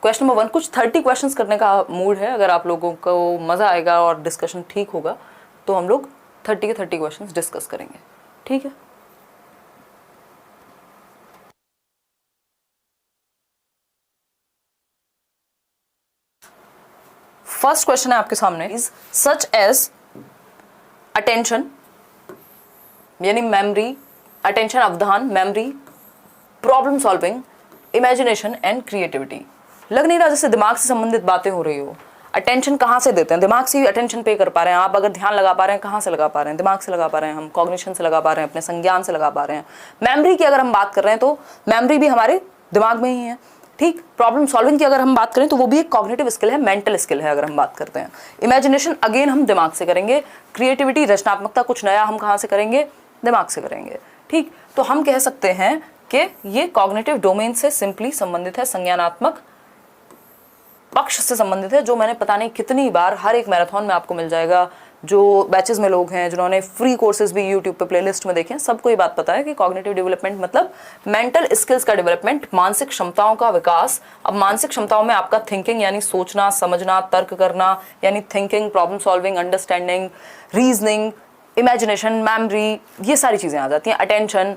Question number 1, कुछ 30 questions करने का मूड है, अगर आप लोगों को मज़ा आएगा और डिस्कशन ठीक होगा तो हम लोग 30 के 30 क्वेश्चंस डिस्कस करेंगे, ठीक है। फर्स्ट क्वेश्चन है आपके सामने, इज सच एज अटेंशन यानी मेमोरी, अटेंशन अवधान, memory, problem solving, imagination and creativity. लग नहीं रहा जैसे दिमाग से संबंधित बातें हो रही हो। अटेंशन कहाँ से देते हैं? दिमाग से ही अटेंशन पे कर पा रहे हैं आप। अगर ध्यान लगा पा रहे हैं, कहाँ से लगा पा रहे हैं? दिमाग से लगा पा रहे हैं हम, कॉग्निशन से लगा पा रहे हैं, अपने संज्ञान से लगा पा रहे हैं। मेमोरी की अगर हम बात कर रहे हैं तो मेमोरी भी हमारे दिमाग में ही है, ठीक। प्रॉब्लम सॉल्विंग की अगर हम बात करें तो वो भी एक कॉग्निटिव स्किल है, मेंटल स्किल है अगर हम बात करते हैं। इमेजिनेशन अगेन हम दिमाग से करेंगे। क्रिएटिविटी, रचनात्मकता, कुछ नया हम कहाँ से करेंगे? दिमाग से करेंगे, ठीक। तो हम कह सकते हैं कि ये कॉग्निटिव डोमेन से सिंपली संबंधित है, संज्ञानात्मक पक्ष से संबंधित है, जो मैंने पता नहीं कितनी बार हर एक मैराथन में आपको मिल जाएगा। जो बैचेस में लोग हैं, जिन्होंने फ्री कोर्सेज भी यूट्यूब पे प्लेलिस्ट में देखे हैं, सबको ये बात पता है कि कॉग्निटिव डेवलपमेंट मतलब मेंटल स्किल्स का डेवलपमेंट, मानसिक क्षमताओं का विकास। अब मानसिक क्षमताओं में आपका थिंकिंग यानी सोचना, समझना, तर्क करना यानी thinking, problem solving, understanding, reasoning, imagination, memory, ये सारी चीजें आ जाती हैं, अटेंशन,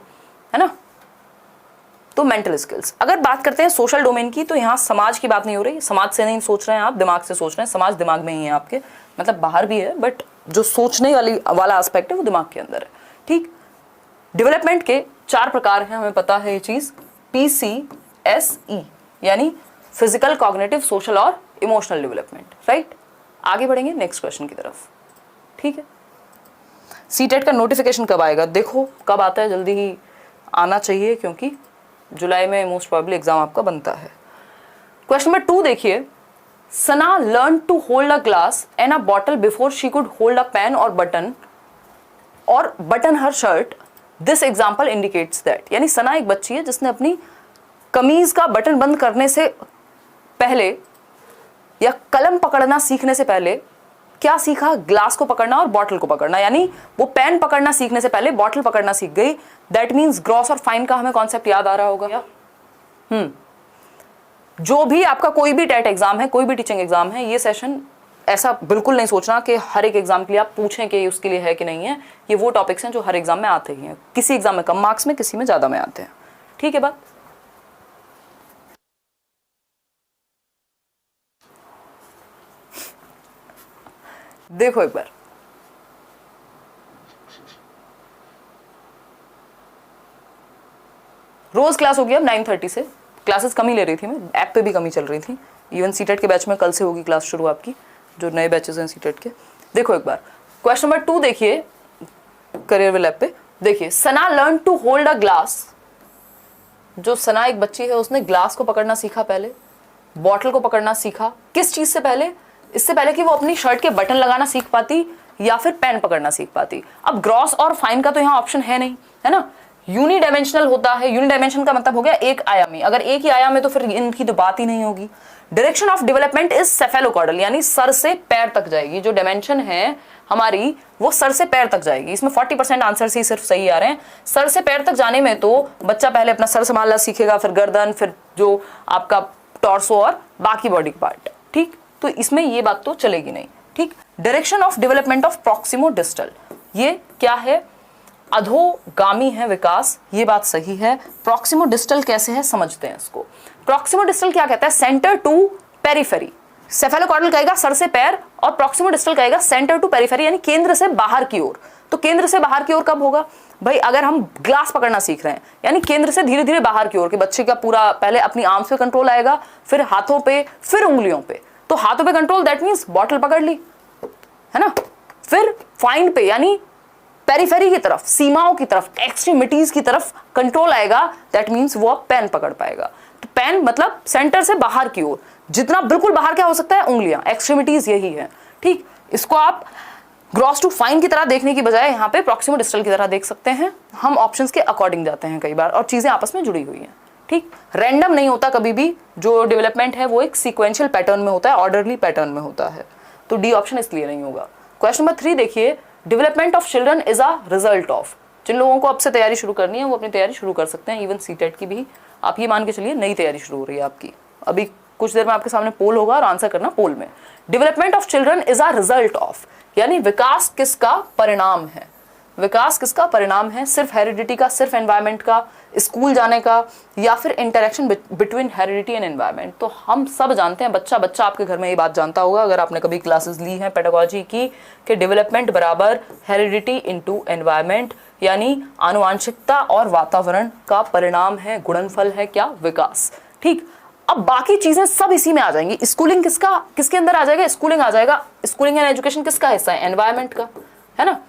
है ना। तो मेंटल स्किल्स। अगर बात करते हैं सोशल डोमेन की, तो यहाँ समाज की बात नहीं हो रही। समाज से नहीं सोच रहे हैं आप, दिमाग से सोच रहे हैं। समाज दिमाग में ही है आपके, मतलब बाहर भी है, बट जो सोचने वाला एस्पेक्ट है वो दिमाग के अंदर है, ठीक। डेवलपमेंट के 4 प्रकार हैं, हमें पता है ये चीज। PCSE यानी फिजिकल, कॉग्निटिव, सोशल और इमोशनल डेवलपमेंट, राइट। आगे बढ़ेंगे नेक्स्ट क्वेश्चन की तरफ, ठीक है। सीटेट का नोटिफिकेशन कब आएगा? देखो कब आता है, जल्दी ही आना चाहिए, क्योंकि जुलाई में मोस्ट प्रोबेबली एग्जाम आपका बनता है। क्वेश्चन नंबर 2 देखिए, Sana learn to hold a glass and a bottle before she could hold a pen और button her shirt. This example indicates that. यानी सना एक बच्ची है जिसने अपनी कमीज का बटन बंद करने से पहले या कलम पकड़ना सीखने से पहले क्या सीखा? ग्लास को पकड़ना और बॉटल को पकड़ना। यानी वो पेन पकड़ना सीखने से पहले बॉटल पकड़ना सीख गई। दैट मीन्स ग्रॉस और फाइन का हमें कॉन्सेप्ट याद आ रहा होगा। जो भी आपका कोई भी टेट एग्जाम है, कोई भी टीचिंग एग्जाम है, ये सेशन ऐसा बिल्कुल नहीं सोचना कि हर एक एग्जाम के लिए आप पूछें कि उसके लिए है कि नहीं है। ये वो टॉपिक्स हैं जो हर एग्जाम में आते ही हैं। किसी एग्जाम में कम मार्क्स में, किसी में ज्यादा में आते हैं, ठीक है बात। देखो एक बार, रोज क्लास होगी अब 9:30 से। क्लासेस कम ही ले रही थी मैं, ऐप पे भी कम ही चल रही थी। इवन सीटेट के बैच में कल से होगी क्लास शुरू आपकी, जो नए बैचेस हैं सीटेट के। देखो एक बार क्वेश्चन नंबर 2 देखिए, करियर विल ऐप पे देखिए। Sana learn to hold a glass. जो सना एक बच्ची है, उसने ग्लास को पकड़ना सीखा पहले, बॉटल को पकड़ना सीखा। किस चीज से पहले? इससे पहले कि वो अपनी शर्ट के बटन लगाना सीख पाती या फिर पेन पकड़ना सीख पाती। अब ग्रॉस और फाइन का तो यहाँ ऑप्शन है नहीं, है ना। यूनिडायमेंशनल होता है। यूनिडायमेंशन का मतलब हो गया एक आयामी। अगर एक ही आयाम है तो फिर इनकी तो बात ही नहीं होगी। डायरेक्शन ऑफ डेवलपमेंट इज सेफेलोकॉर्डल, यानी सर से पैर तक जाएगी। जो डायमेंशन है हमारी वो सर से पैर तक जाएगी। इसमें 40% आंसर ही सिर्फ सही आ रहे हैं। सर से पैर तक जाने में तो बच्चा पहले अपना सर संभालना सीखेगा, फिर गर्दन, फिर जो आपका टॉर्सो और बाकी बॉडी पार्ट, ठीक। तो इसमें ये बात तो चलेगी नहीं, ठीक। Direction of development of proximo distal, ये क्या है? अधोगामी है विकास, ये बात सही है। प्रॉक्सिमो डिस्टल कैसे है समझते हैं इसको। प्रॉक्सिमो डिस्टल क्या कहता है? Centre to periphery. सेफेलोकॉर्डल कहेगा सर से पैर और प्रॉक्सिमो डिस्टल कहेगा सेंटर टू पेरिफेरी, यानी केंद्र से बाहर की ओर। तो केंद्र से बाहर की ओर कब होगा भाई? अगर हम ग्लास पकड़ना सीख रहे हैं, यानी केंद्र से धीरे धीरे बाहर की ओर के बच्चे का पूरा पहले अपनी आर्म्स पे कंट्रोल आएगा, फिर हाथों पे, फिर उंगलियों पे। तो हाथों पे कंट्रोल, दैट मीन्स बॉटल पकड़ ली, है ना। फिर फाइन पे यानी पेरिफेरी की तरफ, सीमाओं की तरफ, एक्सट्रीमिटीज की तरफ कंट्रोल आएगा, दैट मीन्स वो अब पेन पकड़ पाएगा। तो पेन मतलब सेंटर से बाहर की ओर, जितना बिल्कुल बाहर क्या हो सकता है? उंगलियां, एक्सट्रीमिटीज यही है, ठीक। इसको आप ग्रॉस टू फाइन की तरह देखने की बजाय यहाँ पे प्रॉक्सिमो डिस्टल की तरह देख सकते हैं। हम ऑप्शंस के अकॉर्डिंग जाते हैं कई बार, और चीजें आपस में जुड़ी हुई हैं, ठीक। रैंडम नहीं होता कभी भी। जो डेवलपमेंट है वो एक सीक्वेंशियल पैटर्न में होता है, ऑर्डरली पैटर्न में होता है। तो डी ऑप्शन इसलिए नहीं होगा। क्वेश्चन नंबर 3 देखिए, development of children is a result of. जिन लोगों को अब से तैयारी शुरू करनी है वो अपनी तैयारी शुरू कर सकते हैं। इवन सीटेट की भी आप ये मान के चलिए नई तैयारी शुरू हो रही है आपकी, अभी कुछ देर में आपके सामने पोल होगा और आंसर करना पोल में। Development of children is a result of, यानी विकास किसका परिणाम है, विकास किसका परिणाम है, सिर्फ हेरिडिटी का, सिर्फ एनवायरमेंट का, स्कूल जाने का, या फिर interaction between heredity and environment. तो हम सब जानते हैं, बच्चा बच्चा आपके घर में ये बात जानता होगा अगर आपने कभी क्लासेस ली हैं पेडागोजी की, कि डेवलपमेंट बराबर हेरिडिटी इनटू एनवायरमेंट, यानी आनुवांशिकता और वातावरण का परिणाम है, गुणनफल है क्या, विकास। ठीक, अब बाकी चीजें सब इसी में आ जाएंगी। स्कूलिंग किसका, किसके अंदर आ जाएगा, स्कूलिंग आ जाएगा। स्कूलिंग एंड एजुकेशन किसका हिस्सा है, एनवायरमेंट का, है ना।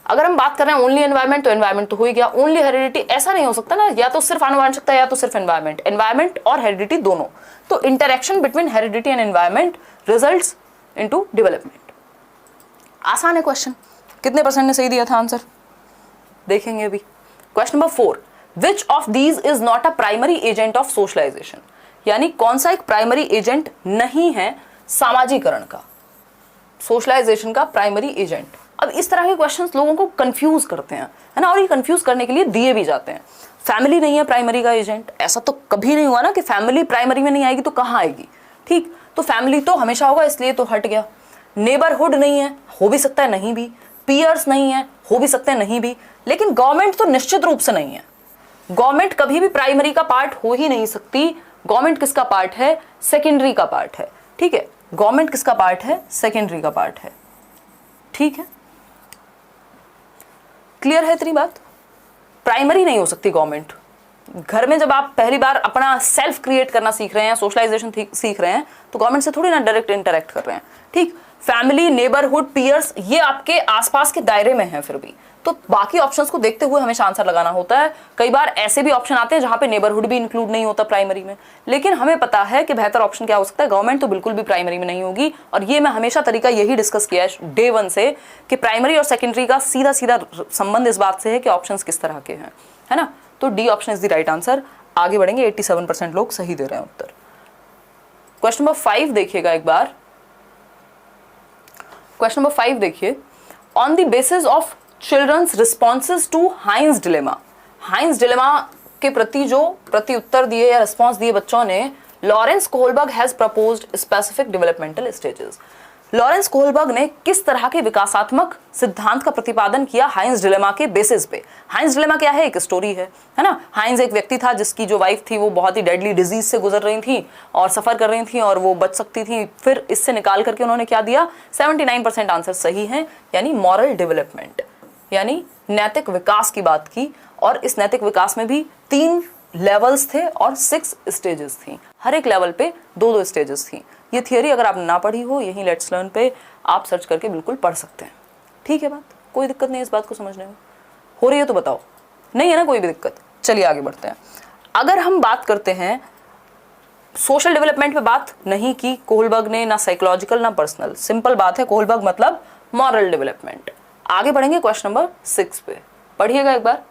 अगर हम बात कर रहे हैं ओनली एनवायरमेंट, तो एनवायरमेंट तो हो ही गया। ओनली हेरिडिटी ऐसा नहीं हो सकता ना, या तो सिर्फ आनुवांशिकता या तो सिर्फ एनवायरमेंट, एनवायरमेंट और हेरिडिटी दोनों। तो interaction between heredity and environment results into development. आसान है क्वेश्चन, कितने परसेंट ने सही दिया था आंसर देखेंगे अभी। Question number 4, which of these is not a primary agent of socialisation, यानी कौन सा एक प्राइमरी एजेंट नहीं है सामाजिकरण का, सोशलाइजेशन का प्राइमरी एजेंट। अब इस तरह के क्वेश्चंस लोगों को कंफ्यूज करते हैं, है ना, और ये कंफ्यूज करने के लिए दिए भी जाते हैं। फैमिली नहीं है प्राइमरी का एजेंट, ऐसा तो कभी नहीं हुआ ना कि फैमिली प्राइमरी में नहीं आएगी तो कहाँ आएगी। ठीक, तो फैमिली तो हमेशा होगा, इसलिए तो हट गया। नेबरहुड नहीं है, हो भी सकता है नहीं भी। पीयर्स नहीं है, हो भी सकते हैं नहीं भी। लेकिन गवर्नमेंट तो निश्चित रूप से नहीं है। गवर्नमेंट कभी भी प्राइमरी का पार्ट हो ही नहीं सकती। गवर्नमेंट किसका पार्ट है, सेकेंडरी का पार्ट है। ठीक है, गवर्नमेंट किसका पार्ट है, सेकेंडरी का पार्ट है। ठीक है, क्लियर है इतनी बात। प्राइमरी नहीं हो सकती गवर्नमेंट। घर में जब आप पहली बार अपना सेल्फ क्रिएट करना सीख रहे हैं, सोशलाइजेशन सीख रहे हैं, तो गवर्नमेंट से थोड़ी ना डायरेक्ट इंटरेक्ट कर रहे हैं। ठीक, फैमिली, नेबरहुड, पीयर्स, ये आपके आसपास के दायरे में हैं फिर भी, तो बाकी ऑप्शंस को देखते हुए हमेशा आंसर लगाना होता है। कई बार ऐसे भी ऑप्शन आते हैं जहां पे नेबरहुड भी इंक्लूड नहीं होता प्राइमरी में, लेकिन हमें पता है कि बेहतर ऑप्शन क्या हो सकता है, गवर्नमेंट तो बिल्कुल भी प्राइमरी में नहीं होगी। और ये मैं हमेशा तरीका यही डिस्कस किया है डे 1 से कि प्राइमरी और सेकेंडरी का सीधा सीधा संबंध इस बात से है कि ऑप्शंस किस तरह के हैं, है ना। तो D option is the right answer. आगे बढ़ेंगे, 87% लोग सही दे रहे हैं उत्तर। क्वेश्चन नंबर 5 देखिएगा एक बार। क्वेश्चन नंबर 5 देखिए, on the basis of children's responses to Heinz dilemma, Heinz dilemma के प्रति जो प्रति उत्तर दिए या रिस्पॉन्स दिए बच्चों ने, Lawrence Kohlberg has proposed specific developmental stages. Lawrence Kohlberg ने किस तरह के विकासात्मक सिद्धांत का प्रतिपादन किया हाइंस डिलेमा के बेसिस पे। हाइंस डिलेमा क्या है, एक स्टोरी है ना। हाइंस एक व्यक्ति था जिसकी जो वाइफ थी वो बहुत ही डेडली डिजीज से गुजर रही थी और सफर कर रही थी और वो बच सकती थी। फिर इससे निकाल करके उन्होंने क्या दिया, 79% आंसर सही है, यानी मॉरल डेवलपमेंट, यानी नैतिक विकास की बात की। और इस नैतिक विकास में भी 3 लेवल्स थे और 6 स्टेजेस थी। हर एक लेवल पे 2-2 स्टेजेस थी। ये थियरी अगर आप ना पढ़ी हो, यही लेट्स लर्न पे आप सर्च करके बिल्कुल पढ़ सकते हैं। ठीक है बात, कोई दिक्कत नहीं इस बात को समझने में। हो रही है तो बताओ, नहीं है ना कोई भी दिक्कत। चलिए आगे बढ़ते हैं। अगर हम बात करते हैं सोशल डेवलपमेंट पे, बात नहीं की कोहलबर्ग ने, ना साइकोलॉजिकल ना पर्सनल, सिंपल बात है, कोहलबर्ग मतलब मॉरल डेवलपमेंट। आगे बढ़ेंगे क्वेश्चन नंबर 6 पे, पढ़िएगा एक बार।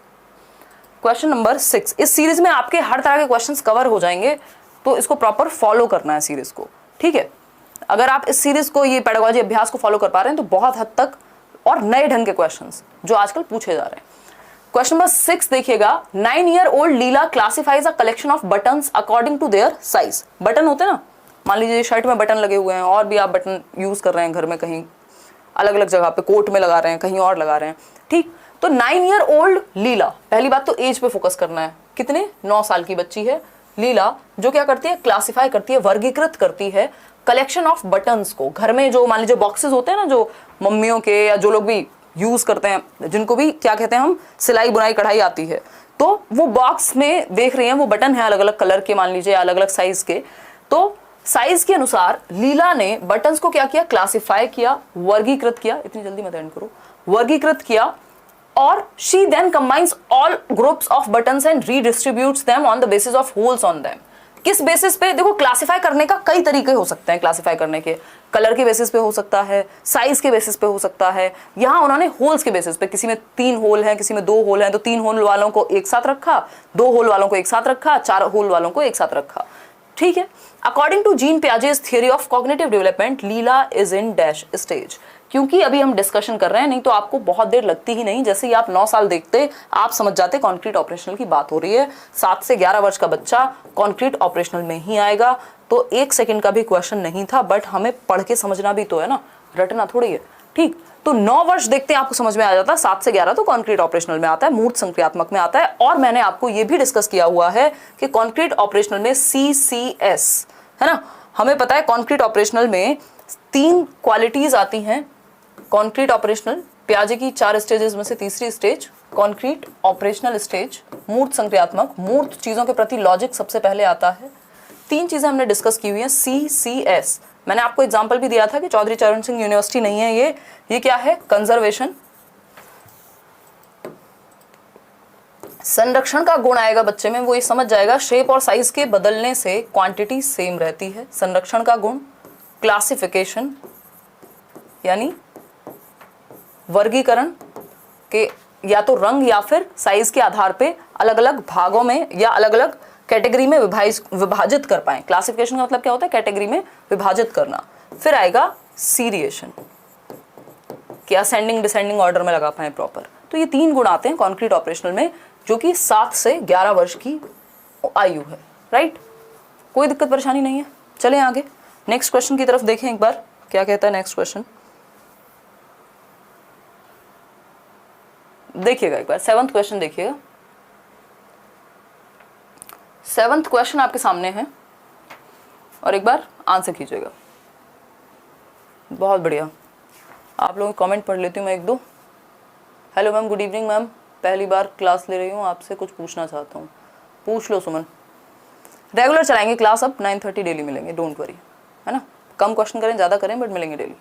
क्वेश्चन नंबर 6, इस सीरीज में आपके हर तरह के क्वेश्चंस कवर हो जाएंगे, तो इसको प्रॉपर फॉलो करना है सीरीज को। ठीक है, अगर आप इस सीरीज को, ये पेडागोजी अभ्यास को फॉलो कर पा रहे हैं तो बहुत हद तक और नए ढंग के क्वेश्चंस जो आजकल पूछे जा रहे हैं। क्वेश्चन नंबर 6 देखिएगा, 9-year-old Leela classifies a collection of buttons according to their size. Button होते हैं ना, मान लीजिए शर्ट में बटन लगे हुए हैं और भी आप बटन यूज कर रहे हैं घर में, कहीं अलग अलग जगह पे, कोट में लगा रहे हैं, कहीं और लगा रहे हैं। ठीक, तो 9-year-old लीला, पहली बात तो एज पे फोकस करना है। कितने, 9 साल की बच्ची है लीला, जो क्या करती है, क्लासिफाई करती है, वर्गीकृत करती है कलेक्शन ऑफ बटन्स को। घर में जो मान लीजिए बॉक्सेस होते हैं ना, जो मम्मियों के या जो लोग भी यूज करते हैं, जिनको भी क्या कहते हैं हम, सिलाई बुनाई कढ़ाई आती है, तो वो बॉक्स में देख रही हैं, वो बटन है अलग अलग कलर के, मान लीजिए अलग अलग साइज के। तो साइज के अनुसार लीला ने बटन्स को क्या किया, क्लासिफाई किया, वर्गीकृत किया। इतनी जल्दी मत एंड करो, वर्गीकृत किया। और she then combines all groups of buttons and redistributes them on the basis of holes on them। किस बेसिस पे, देखो क्लासिफाई करने का कई तरीके हो सकते हैं। क्लासिफाई करने के कलर के बेसिस पे हो सकता है, साइज के बेसिस पे हो सकता है। यहाँ उन्होंने होल्स के बेसिस पे, किसी में 3 होल हैं, किसी में 2 होल हैं, तो 3 होल वालों को एक साथ रखा, 2 होल वालों को एक साथ रखा, 4 होल वालों को एक साथ रखा। ठीक है, according to Jean Piaget's theory of cognitive development, Leela is in dash stage. क्योंकि अभी हम डिस्कशन कर रहे हैं, नहीं तो आपको बहुत देर लगती ही नहीं। जैसे ही आप 9 साल देखते आप समझ जाते कॉन्क्रीट ऑपरेशनल की बात हो रही है। 7 से 11 वर्ष का बच्चा कॉन्क्रीट ऑपरेशनल में ही आएगा। तो 1 सेकंड का भी क्वेश्चन नहीं था, बट हमें पढ़ के समझना भी तो है ना, रटना थोड़ी है। ठीक, तो 9 वर्ष देखते हैं आपको समझ में आ जाता है। 7 से 11 तो कॉन्क्रीट ऑपरेशनल में आता है, मूर्त संक्रियात्मक में आता है। और मैंने आपको ये भी डिस्कस किया हुआ है कि कॉन्क्रीट ऑपरेशनल में CCS है ना, हमें पता है कॉन्क्रीट ऑपरेशनल में 3 क्वालिटीज आती हैं। कॉन्क्रीट ऑपरेशनल पियाजे की 4 स्टेजेस में से तीसरी स्टेज कॉन्क्रीट ऑपरेशनल स्टेज, मूर्त संक्रियात्मक, मूर्त चीजों के प्रति लॉजिक सबसे पहले आता है। 3 चीजें हमने डिस्कस की हुई हैं। CCS मैंने आपको एग्जांपल भी दिया था कि चौधरी चरण सिंह यूनिवर्सिटी नहीं है ये क्या है, कंजर्वेशन। संरक्षण का गुण आएगा बच्चे में, वो ये समझ जाएगा शेप और साइज के बदलने से क्वांटिटी सेम रहती है। संरक्षण का गुण। क्लासिफिकेशन यानी वर्गीकरण के या तो रंग या फिर साइज के आधार पे अलग अलग भागों में या अलग अलग कैटेगरी में विभाजित कर पाए। क्लासिफिकेशन का मतलब क्या होता है, कैटेगरी में विभाजित करना। फिर आएगा सीरिएशन कि असेंडिंग डिसेंडिंग ऑर्डर में लगा पाए प्रॉपर। तो ये 3 गुण आते हैं कॉन्क्रीट ऑपरेशनल में, जो कि 7 से 11 वर्ष की आयु है। राइट, कोई दिक्कत परेशानी नहीं है। चलें आगे नेक्स्ट क्वेश्चन की तरफ देखें एक बार, क्या कहता है नेक्स्ट क्वेश्चन। देखिएगा एक बार 7th क्वेश्चन देखिएगा। 7th क्वेश्चन आपके सामने है और एक बार आंसर कीजिएगा। बहुत बढ़िया, आप लोगों के कमेंट पढ़ लेती हूँ मैं 1-2। Hello ma'am, good evening ma'am, पहली बार क्लास ले रही हूँ, आपसे कुछ पूछना चाहता हूँ। पूछ लो सुमन। रेगुलर चलाएंगे क्लास, अब 9:30 डेली मिलेंगे, डोंट वरी, है ना। कम क्वेश्चन करें ज़्यादा करें, बट मिलेंगे डेली।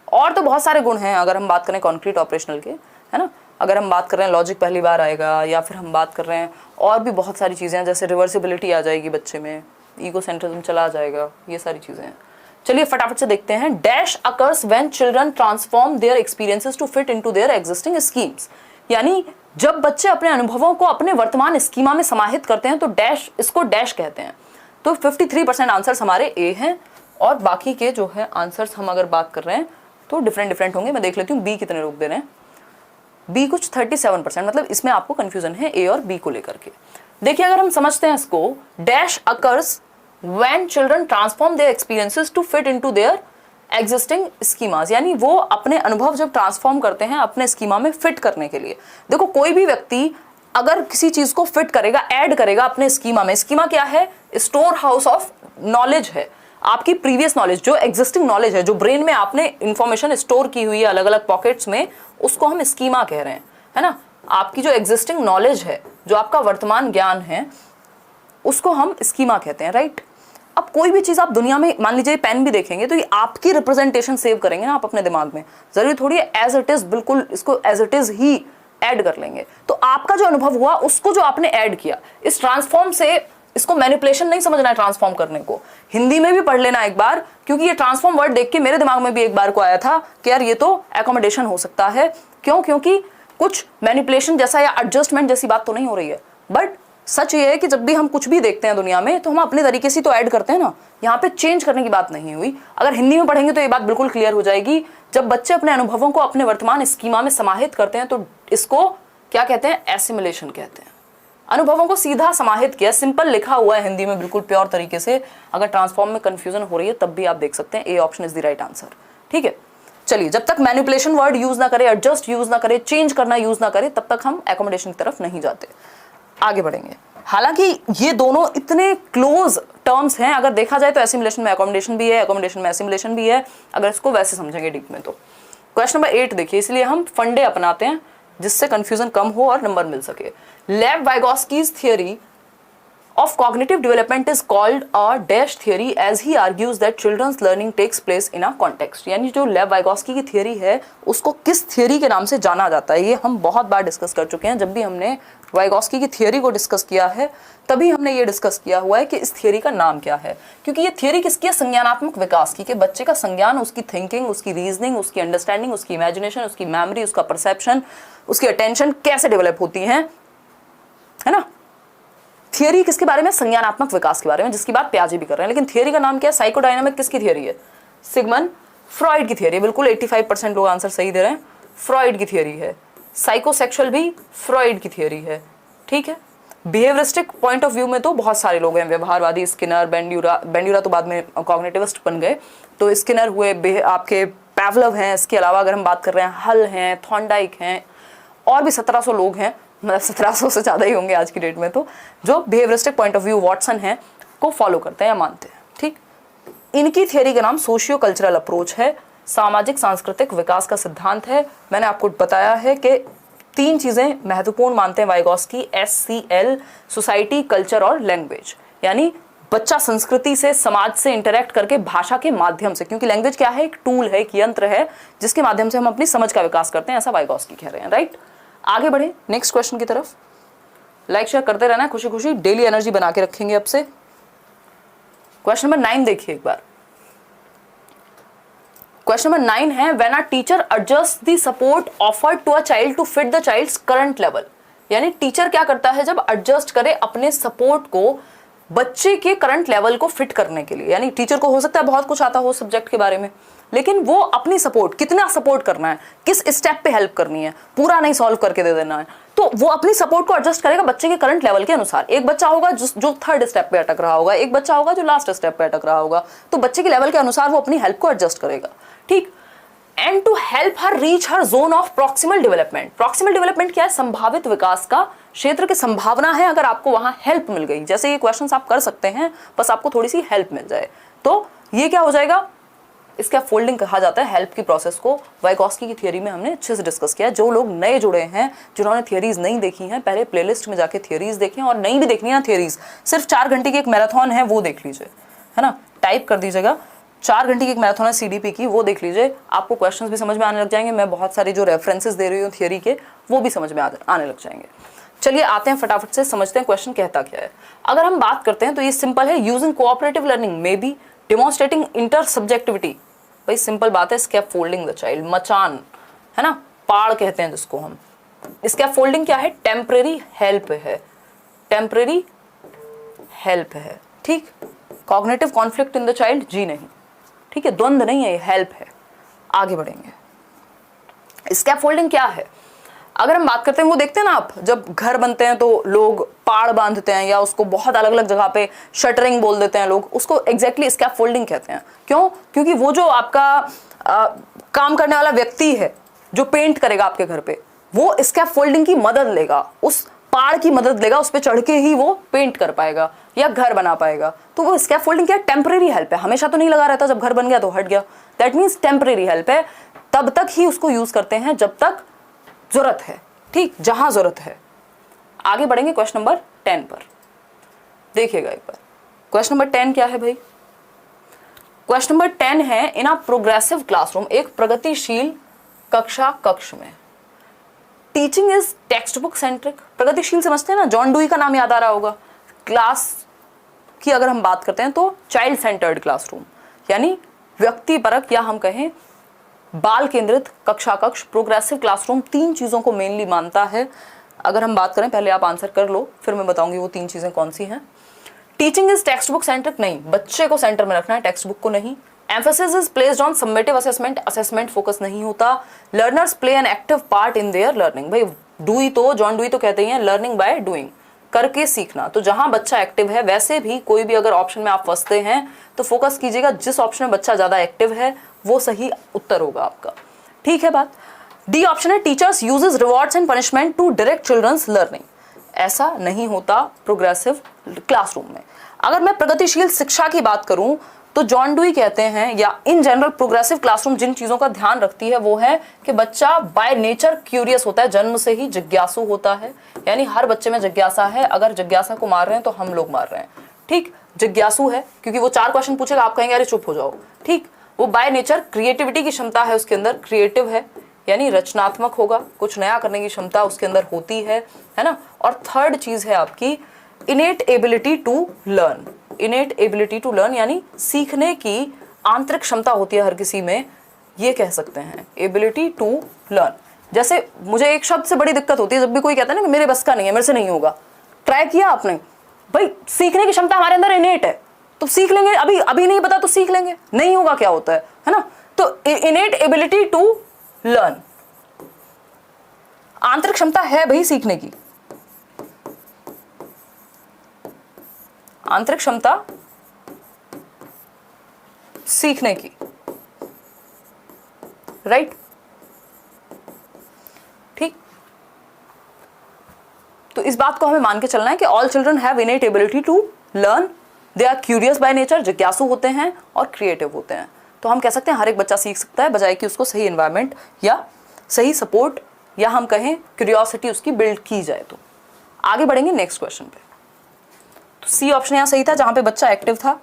और तो बहुत सारे गुण हैं अगर हम बात करें कॉन्क्रीट ऑपरेशनल के, है ना। अगर हम बात कर रहे हैं लॉजिक पहली बार आएगा, या फिर हम बात कर रहे हैं और भी बहुत सारी चीज़ें हैं, जैसे रिवर्सिबिलिटी आ जाएगी बच्चे में, ईगो सेंट्रिज्म चला जाएगा, ये सारी चीज़ें हैं। चलिए फटाफट से देखते हैं। Dash occurs when children transform their experiences to fit into their existing schemes, यानी जब बच्चे अपने अनुभवों को अपने वर्तमान स्कीमा में समाहित करते हैं तो डैश, इसको डैश कहते हैं। तो 53% आंसर्स हमारे ए हैं, और बाकी के जो है आंसर्स हम अगर बात कर रहे हैं तो डिफरेंट होंगे। मैं देख लेती हूँ बी कितने लोग दे रहे हैं। बी कुछ 37%, मतलब इसमें आपको कंफ्यूजन है ए और बी को लेकर के। देखिए अगर हम समझते हैं इसको, dash occurs when children transform their experiences to fit into their existing schemas, यानी वो अपने अनुभव जब ट्रांसफॉर्म करते हैं अपने स्कीमा में फिट करने के लिए। देखो कोई भी व्यक्ति अगर किसी चीज को फिट करेगा, ऐड करेगा अपने स्कीमा में, स्कीमा क्या है, स्टोर हाउस ऑफ नॉलेज है, आपकी प्रीवियस नॉलेज, जो एग्जिस्टिंग नॉलेज है, जो ब्रेन में आपने इंफॉर्मेशन स्टोर की हुई है अलग अलग पॉकेट्स में, उसको हम स्कीमा कह रहे हैं, है ना। आपकी जो एग्जिस्टिंग नॉलेज है, जो आपका वर्तमान ज्ञान है, उसको हम स्कीमा कहते हैं। राइट, अब कोई भी चीज आप दुनिया में, मान लीजिए पेन भी देखेंगे तो ये आपकी रिप्रेजेंटेशन सेव करेंगे ना आप अपने दिमाग में, जरूरी थोड़ी एज इट इज, बिल्कुल इसको एज इट इज ही ऐड कर लेंगे। तो आपका जो अनुभव हुआ उसको जो आपने ऐड किया, इस ट्रांसफॉर्म से, इसको मैनिपुलेशन नहीं समझना है ट्रांसफॉर्म करने को, हिंदी में भी पढ़ लेना एक बार, क्योंकि ये ट्रांसफॉर्म वर्ड देख के मेरे दिमाग में भी एक बार को आया था कि यार ये तो एकोमोडेशन हो सकता है। क्यों? क्योंकि कुछ मैनिपुलेशन जैसा या एडजस्टमेंट जैसी बात तो नहीं हो रही है, बट सच ये है कि जब भी हम कुछ भी देखते हैं दुनिया में तो हम अपने तरीके से तो ऐड करते हैं ना, यहाँ पे चेंज करने की बात नहीं हुई। अगर हिंदी में पढ़ेंगे तो ये बात बिल्कुल क्लियर हो जाएगी। जब बच्चे अपने अनुभवों को अपने वर्तमान स्कीमा में समाहित करते हैं तो इसको क्या कहते हैं, एसिमिलेशन कहते हैं। अनुभवों को सीधा समाहित किया, सिंपल लिखा हुआ है हिंदी में बिल्कुल प्योर तरीके से। अगर ट्रांसफॉर्म में कंफ्यूजन हो रही है तब भी आप देख सकते हैं, A option is the right answer. ठीक है, चलिए जब तक मैनिपुलेशन वर्ड यूज ना करे, एडजस्ट यूज ना करे, चेंज करना यूज ना करे, तब तक हम एकोमोडेशन की तरफ नहीं जाते, आगे बढ़ेंगे। हालांकि ये दोनों इतने क्लोज टर्म्स हैं, अगर देखा जाए तो एसिमिलेशन में एकोमोडेशन भी है, एकोमोडेशन में एसिमिलेशन भी है, अगर इसको वैसे समझेंगे डीप में तो। क्वेश्चन नंबर 8 देखिए, इसलिए हम फंडे अपनाते हैं जिससे कंफ्यूजन कम हो और नंबर मिल सके। लेव वाइगोस्कीज theory of cognitive development is called a dash theory as he argues that children's learning takes place in a context। यानी जो लेव वाइगोस्की की थियरी है उसको किस थियरी के नाम से जाना जाता है, ये हम बहुत बार डिस्कस कर चुके हैं। जब भी हमने वाइगोस्की की थियरी को डिस्कस किया है तभी हमने ये डिस्कस किया हुआ है कि इस थियरी का नाम क्या है, क्योंकि ये थियरी किसकी है, संज्ञानात्मक विकास की, कि बच्चे का संज्ञान, उसकी थिंकिंग, उसकी रीजनिंग, उसकी अंडरस्टैंडिंग, उसकी इमेजिनेशन, उसकी मेमोरी, उसका परसेप्शन, उसकी अटेंशन कैसे डेवलप होती है ना। थियरी किसके बारे में, संज्ञानात्मक विकास के बारे में, जिसकी बात प्याजे भी कर रहे हैं। लेकिन थियरी का नाम क्या है, साइकोडायनामिक किसकी थियरी है, सिगमंड फ्रॉइड की थियरी, बिल्कुल 85% लोग आंसर सही दे रहे हैं, फ्रॉइड की थियरी है। साइकोसेक्सुअल भी फ्रॉइड की थियरी है, ठीक है। बिहेवियरिस्टिक पॉइंट ऑफ व्यू में तो बहुत सारे लोग हैं, व्यवहारवादी, स्किनर, बेंड्यूरा तो बाद में कॉग्निटिविस्ट बन गए, तो स्किनर हुए, आपके पैवलव हैं। इसके अलावा अगर हम बात कर रहे हैं, हल हैं, थॉर्नडाइक हैं, और भी 1700 लोग हैं, मतलब 1700 से ज़्यादा ही होंगे आज की डेट में, तो जो behaviouristic point of view Watson है को फॉलो करते हैं या मानते हैं, ठीक। इनकी थियरी का नाम सोशियो कल्चरल अप्रोच है, सामाजिक सांस्कृतिक विकास का सिद्धांत है। मैंने आपको बताया है कि 3 चीजें महत्वपूर्ण मानते हैं वाइगॉस्की, SCL, सोसाइटी, कल्चर और लैंग्वेज। यानी बच्चा संस्कृति से, समाज से इंटरेक्ट करके भाषा के माध्यम से, क्योंकि लैंग्वेज क्या है, एक टूल है, एक यंत्र है जिसके माध्यम से हम अपनी समझ का विकास करते हैं, ऐसा वाइगॉस्की कह रहे हैं, राइट। आगे बढ़े नेक्स्ट क्वेश्चन की तरफ। लाइक शेयर करते रहना है, खुशी खुशी डेली एनर्जी बना के रखेंगे अब से। क्वेश्चन नंबर 9 देखिए एक बार। क्वेश्चन नंबर 9 है, when a teacher adjust the support offered to a child to fit the child's current level. यानी टीचर क्या करता है जब एडजस्ट करे अपने सपोर्ट को बच्चे के करंट लेवल को फिट करने के लिए। यानी टीचर को हो सकता है बहुत कुछ आता हो सब्जेक्ट के बारे में, लेकिन वो अपनी सपोर्ट, कितना सपोर्ट करना है, किस स्टेप पे हेल्प करनी है, पूरा नहीं सॉल्व करके दे देना है, तो वो अपनी सपोर्ट को एडजस्ट करेगा बच्चे के करंट लेवल के अनुसार। एक बच्चा होगा जो 3rd स्टेप पे अटक रहा होगा, एक बच्चा होगा जो लास्ट स्टेप पे अटक रहा होगा, तो बच्चे के लेवल के अनुसार वो अपनी हेल्प को एडजस्ट करेगा, ठीक। And to help her reach her zone of proximal development. Proximal development क्या है, संभावित विकास का क्षेत्र की संभावना है, अगर आपको वहां हेल्प मिल गई। जैसे ये क्वेश्चंस आप कर सकते हैं, बस आपको थोड़ी सी हेल्प मिल जाए, तो ये क्या हो जाएगा, इसका फोल्डिंग कहा जाता है हेल्प की प्रोसेस को। वाइगॉस्की की थियरी में हमने अच्छे से डिस्कस किया। जो लोग नए जुड़े हैं, जिन्होंने थियरीज नहीं देखी हैं, पहले प्लेलिस्ट में जाके थियरीज देखें, और नहीं भी देखनी है ना थियरीज, सिर्फ 4 घंटे की एक मैराथन है, वो देख लीजिए, है ना। टाइप कर दीजिएगा, 4 घंटे की एक मैराथन है CDP की, वो देख लीजिए, आपको क्वेश्चंस भी समझ में आने लग जाएंगे। मैं बहुत सारे जो रेफरेंसेस दे रही हूँ थियरी के, वो भी समझ में आने लग जाएंगे। चलिए आते हैं फटाफट से, समझते हैं क्वेश्चन कहता क्या है। अगर हम बात करते हैं तो ये सिंपल है, यूजिंग कोऑपरेटिव लर्निंग में बी डेमोन्स्ट्रेटिंग इंटर सब्जेक्टिविटी। भाई सिंपल बात है, स्कैफोल्डिंग द चाइल्ड, मचान, है ना, पाड़ कहते हैं जिसको हम। स्कैफोल्डिंग क्या है, टेम्परेरी हेल्प है, टेम्परेरी हेल्प है, ठीक। Cognitive conflict in the child, जी नहीं, ठीक है, द्वंद्व नहीं है, ये हेल्प है। आगे बढ़ेंगे। स्कैफोल्डिंग क्या है, अगर हम बात करते हैं, वो देखते हैं ना आप, जब घर बनते हैं तो लोग पाड़ बांधते हैं, या उसको बहुत अलग अलग जगह पे शटरिंग बोल देते हैं लोग, उसको एग्जैक्टली स्कैफोल्डिंग कहते हैं। क्यों, क्योंकि वो जो आपका काम करने वाला व्यक्ति है, जो पेंट करेगा आपके घर पे, वो स्कैफोल्डिंग की मदद लेगा, उस पाड़ की मदद लेगा, उस पर चढ़ के ही वो पेंट कर पाएगा या घर बना पाएगा। तो वो स्कैफोल्डिंग क्या, टेम्परेरी हेल्प है, हमेशा तो नहीं लगा रहता, जब घर बन गया तो हट गया, दैट मीन्स टेम्परेरी हेल्प है। तब तक ही उसको यूज करते हैं जब तक जरूरत है, ठीक, जहां जरूरत है। आगे बढ़ेंगे क्वेश्चन नंबर 10 पर, देखिएगा एक बार। क्वेश्चन नंबर 10 क्या है भाई, क्वेश्चन नंबर 10 है, इन अ प्रोग्रेसिव क्लासरूम, एक प्रगतिशील कक्ष में, teaching is text book centric. प्रगतिशील समझते हैं ना, जॉन डुई का नाम याद आ रहा होगा। क्लास की अगर हम बात करते हैं तो चाइल्ड सेंटर्ड क्लासरूम, यानी व्यक्तिपरक, या हम कहें बाल केंद्रित कक्षा कक्ष। प्रोग्रेसिव क्लासरूम 3 चीजों को मेनली मानता है। अगर हम बात करें, पहले आप आंसर कर लो, फिर मैं बताऊंगी वो 3 चीजें कौन सी हैं। Teaching is text book centric, नहीं, बच्चे को सेंटर में रखना है, टेक्स्ट बुक को नहीं। Emphasis is placed on summative assessment, assessment focus नहीं होता। Learners play an active part in their learning, भाई डुई तो, जॉन डुई तो कहते हैं लर्निंग बाय डूइंग, करके सीखना। तो जहां बच्चा एक्टिव है, वैसे भी कोई भी अगर ऑप्शन में आप फंसते हैं तो फोकस कीजिएगा जिस ऑप्शन में बच्चा ज्यादा एक्टिव है वो सही उत्तर होगा आपका, ठीक है बात। डी ऑप्शन है, teachers uses rewards and punishment to direct children's learning, ऐसा नहीं होता प्रोग्रेसिव क्लासरूम में। अगर मैं प्रगतिशील शिक्षा की बात करूं तो जॉन डुई कहते हैं, या इन जनरल प्रोग्रेसिव क्लासरूम जिन चीजों का ध्यान रखती है वो है कि बच्चा बाय नेचर क्यूरियस होता है, जन्म से ही जिज्ञासु होता है, यानी हर बच्चे में जिज्ञासा है। अगर जिज्ञासा को मार रहे हैं तो हम लोग मार रहे हैं, ठीक, जिज्ञासु है, क्योंकि वो 4 क्वेश्चन पूछेगा, आप कहेंगे अरे चुप हो जाओ, ठीक। वो बाय नेचर क्रिएटिविटी की क्षमता है उसके अंदर, क्रिएटिव है, यानी रचनात्मक होगा, कुछ नया करने की क्षमता उसके अंदर होती है ना। और 3rd चीज है आपकी innate ability to learn, innate ability to learn, यानी सीखने की आंतरिक क्षमता होती है हर किसी में, ये कह सकते हैं एबिलिटी टू लर्न। जैसे मुझे एक शब्द से बड़ी दिक्कत होती है, जब भी कोई कहता है ना कि मेरे बस का नहीं है, मेरे से नहीं होगा, ट्राई किया आपने, भाई सीखने की क्षमता हमारे अंदर इनेट है, तो सीख लेंगे, अभी नहीं पता तो सीख लेंगे, नहीं होगा क्या होता है ना। तो तो इनेट एबिलिटी टू लर्न, आंतरिक क्षमता है भाई सीखने की, आंतरिक क्षमता सीखने की, राइट, ठीक। तो इस बात को हमें मान के चलना है कि all children have innate ability to learn, they are curious by nature, जिज्ञासु होते हैं और क्रिएटिव होते हैं। तो हम कह सकते हैं हर एक बच्चा सीख सकता है, बजाय कि उसको सही एनवायरनमेंट या सही सपोर्ट या हम कहें क्यूरियोसिटी उसकी बिल्ड की जाए। तो आगे बढ़ेंगे नेक्स्ट क्वेश्चन पे। तो सी ऑप्शन यहां सही था, जहां पे बच्चा एक्टिव था।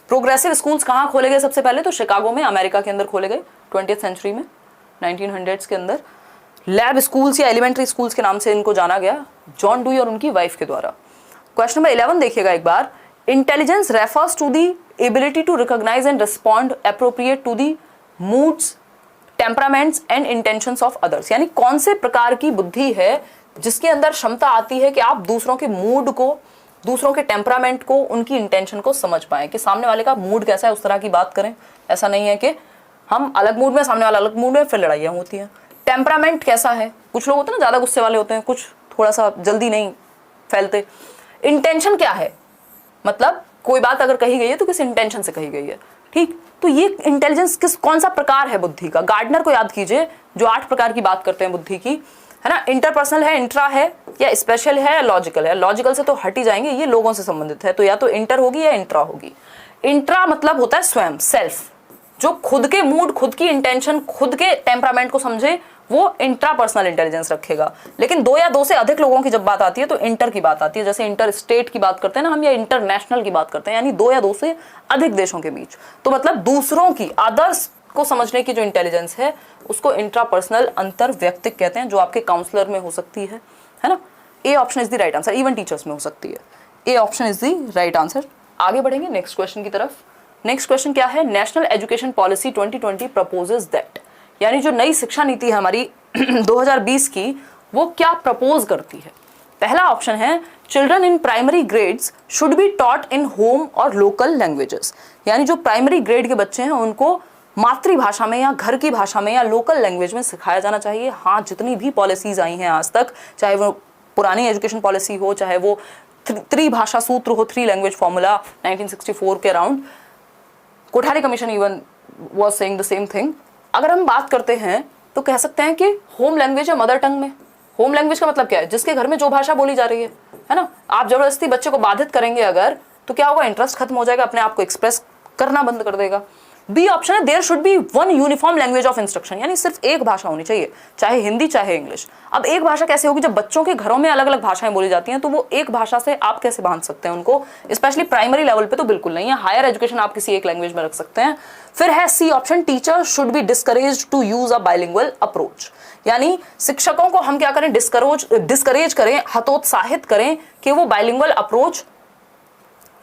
प्रोग्रेसिव स्कूल्स कहां खोले गए सबसे पहले? तो शिकागो में, अमेरिका के अंदर खोले गए 20th सेंचुरी में, 1900s के अंदर। लैब स्कूल्स या एलिमेंट्री स्कूल्स के नाम से इनको जाना गया, जॉन डुई और उनकी वाइफ के द्वारा। क्वेश्चन नंबर 11 देखिएगा एक बार। Intelligence refers to the ability to recognize and respond appropriate to the moods, temperaments and intentions of others, यानी कौन से प्रकार की बुद्धि है जिसके अंदर क्षमता आती है कि आप दूसरों के मूड को, दूसरों के टेम्परामेंट को, उनकी इंटेंशन को समझ पाएं कि सामने वाले का मूड कैसा है, उस तरह की बात करें। ऐसा नहीं है कि हम अलग मूड में, सामने वाला अलग मूड में, फिर लड़ाइयाँ होती हैं। टेम्परामेंट कैसा है, कुछ लोग होते हैं ना ज़्यादा गुस्से वाले होते हैं, कुछ थोड़ा सा जल्दी नहीं फैलते। इंटेंशन क्या है, मतलब कोई बात अगर कही गई है तो किस इंटेंशन से कही गई है, ठीक। तो ये इंटेलिजेंस कौन सा प्रकार है बुद्धि का? गार्डनर को याद कीजिए, जो 8 प्रकार की बात करते हैं बुद्धि की, है ना। इंटरपर्सनल है, इंट्रा है, या स्पेशल है, या लॉजिकल है। लॉजिकल से तो हट ही जाएंगे, ये लोगों से संबंधित है, तो या तो इंटर होगी या इंट्रा होगी। इंट्रा मतलब होता है स्वयं, सेल्फ, जो खुद के मूड, खुद की इंटेंशन, खुद के टेम्परामेंट को समझे, वो इंट्रा पर्सनल इंटेलिजेंस रखेगा। लेकिन 2 या 2 से अधिक लोगों की जब बात आती है तो इंटर की बात आती है, जैसे इंटर स्टेट की बात करते हैं ना हम, या इंटरनेशनल की बात करते हैं, यानी 2 या 2 से अधिक देशों के बीच। तो मतलब दूसरों की, अदर्स को समझने की जो इंटेलिजेंस है उसको इंट्रा पर्सनल, अंतर व्यक्तिक कहते हैं, जो आपके काउंसलर में हो सकती है ना। ए option is the right answer, even teachers में हो सकती है। ए option is the right answer. आगे बढ़ेंगे नेक्स्ट क्वेश्चन की तरफ। नेक्स्ट क्वेश्चन क्या है? National education policy 2020 proposes that, यानी जो नई शिक्षा नीति है हमारी 2020 की, वो क्या प्रपोज करती है? पहला ऑप्शन है children in primary grades should be taught in home और लोकल लैंग्वेजेस, यानी जो प्राइमरी ग्रेड के बच्चे हैं उनको मातृभाषा में या घर की भाषा में या लोकल लैंग्वेज में सिखाया जाना चाहिए। हाँ, जितनी भी पॉलिसीज आई हैं आज तक, चाहे वो पुरानी एजुकेशन पॉलिसी हो, चाहे वो त्रिभाषा सूत्र हो, 3 लैंग्वेज फॉर्मूला 1964 के around, Kothari commission even was saying the same thing. अगर हम बात करते हैं तो कह सकते हैं कि होम लैंग्वेज या मदर टंग में। होम लैंग्वेज का मतलब क्या है? जिसके घर में जो भाषा बोली जा रही है ना। आप जबरदस्ती बच्चे को बाधित करेंगे अगर, तो क्या होगा? इंटरेस्ट खत्म हो जाएगा, अपने आप को एक्सप्रेस करना बंद कर देगा। बी ऑप्शन है there should be one uniform language of instruction, यानी सिर्फ एक भाषा होनी चाहिए, चाहे हिंदी चाहे इंग्लिश। अब एक भाषा कैसे होगी? जब बच्चों के घरों में अलग अलग भाषाएं बोली जाती हैं तो वो एक भाषा से आप कैसे बांध सकते हैं उनको? स्पेशली प्राइमरी लेवल पे तो बिल्कुल नहीं है, हायर एजुकेशन आप किसी एक लैंग्वेज में रख सकते हैं। फिर है C option, teacher should be discouraged to use a bilingual approach, यानी शिक्षकों को हम क्या करें? डिस्करेज करें, हतोत्साहित करें कि वो बाइलिंगुअल अप्रोच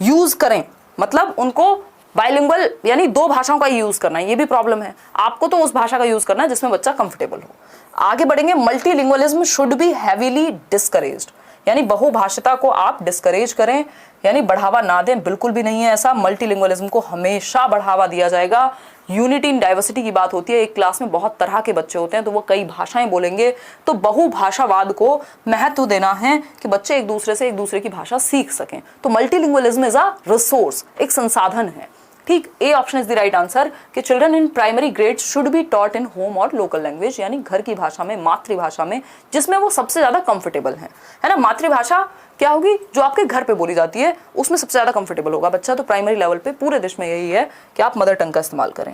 यूज करें। मतलब उनको बाइलिंगुअल यानी 2 भाषाओं का यूज करना है, ये भी प्रॉब्लम है। आपको तो उस भाषा का यूज करना है जिसमें बच्चा कंफर्टेबल हो। आगे बढ़ेंगे, multilingualism should be heavily discouraged, यानी बहुभाषिता को आप डिस्करेज करें, यानी बढ़ावा ना दें, बिल्कुल भी नहीं है ऐसा। मल्टीलिंगुअलिज्म को हमेशा बढ़ावा दिया जाएगा। यूनिटी इन डाइवर्सिटी की बात होती है, एक क्लास में बहुत तरह के बच्चे होते हैं तो वो कई भाषाएं बोलेंगे, तो बहुभाषावाद को महत्व देना है कि बच्चे एक दूसरे की भाषा सीख सकें। तो मल्टीलिंगुअलिज्म इज अ रिसोर्स, एक संसाधन है, ठीक। A option is the right answer कि children in primary grade should be taught in home और लोकल लैंग्वेज, यानी घर की भाषा में, मातृभाषा में, जिसमें वो सबसे ज्यादा कंफर्टेबल है ना। मातृभाषा क्या होगी? जो आपके घर पे बोली जाती है उसमें सबसे ज्यादा कंफर्टेबल होगा बच्चा। तो प्राइमरी लेवल पे पूरे देश में यही है कि आप मदर टंग का इस्तेमाल करें।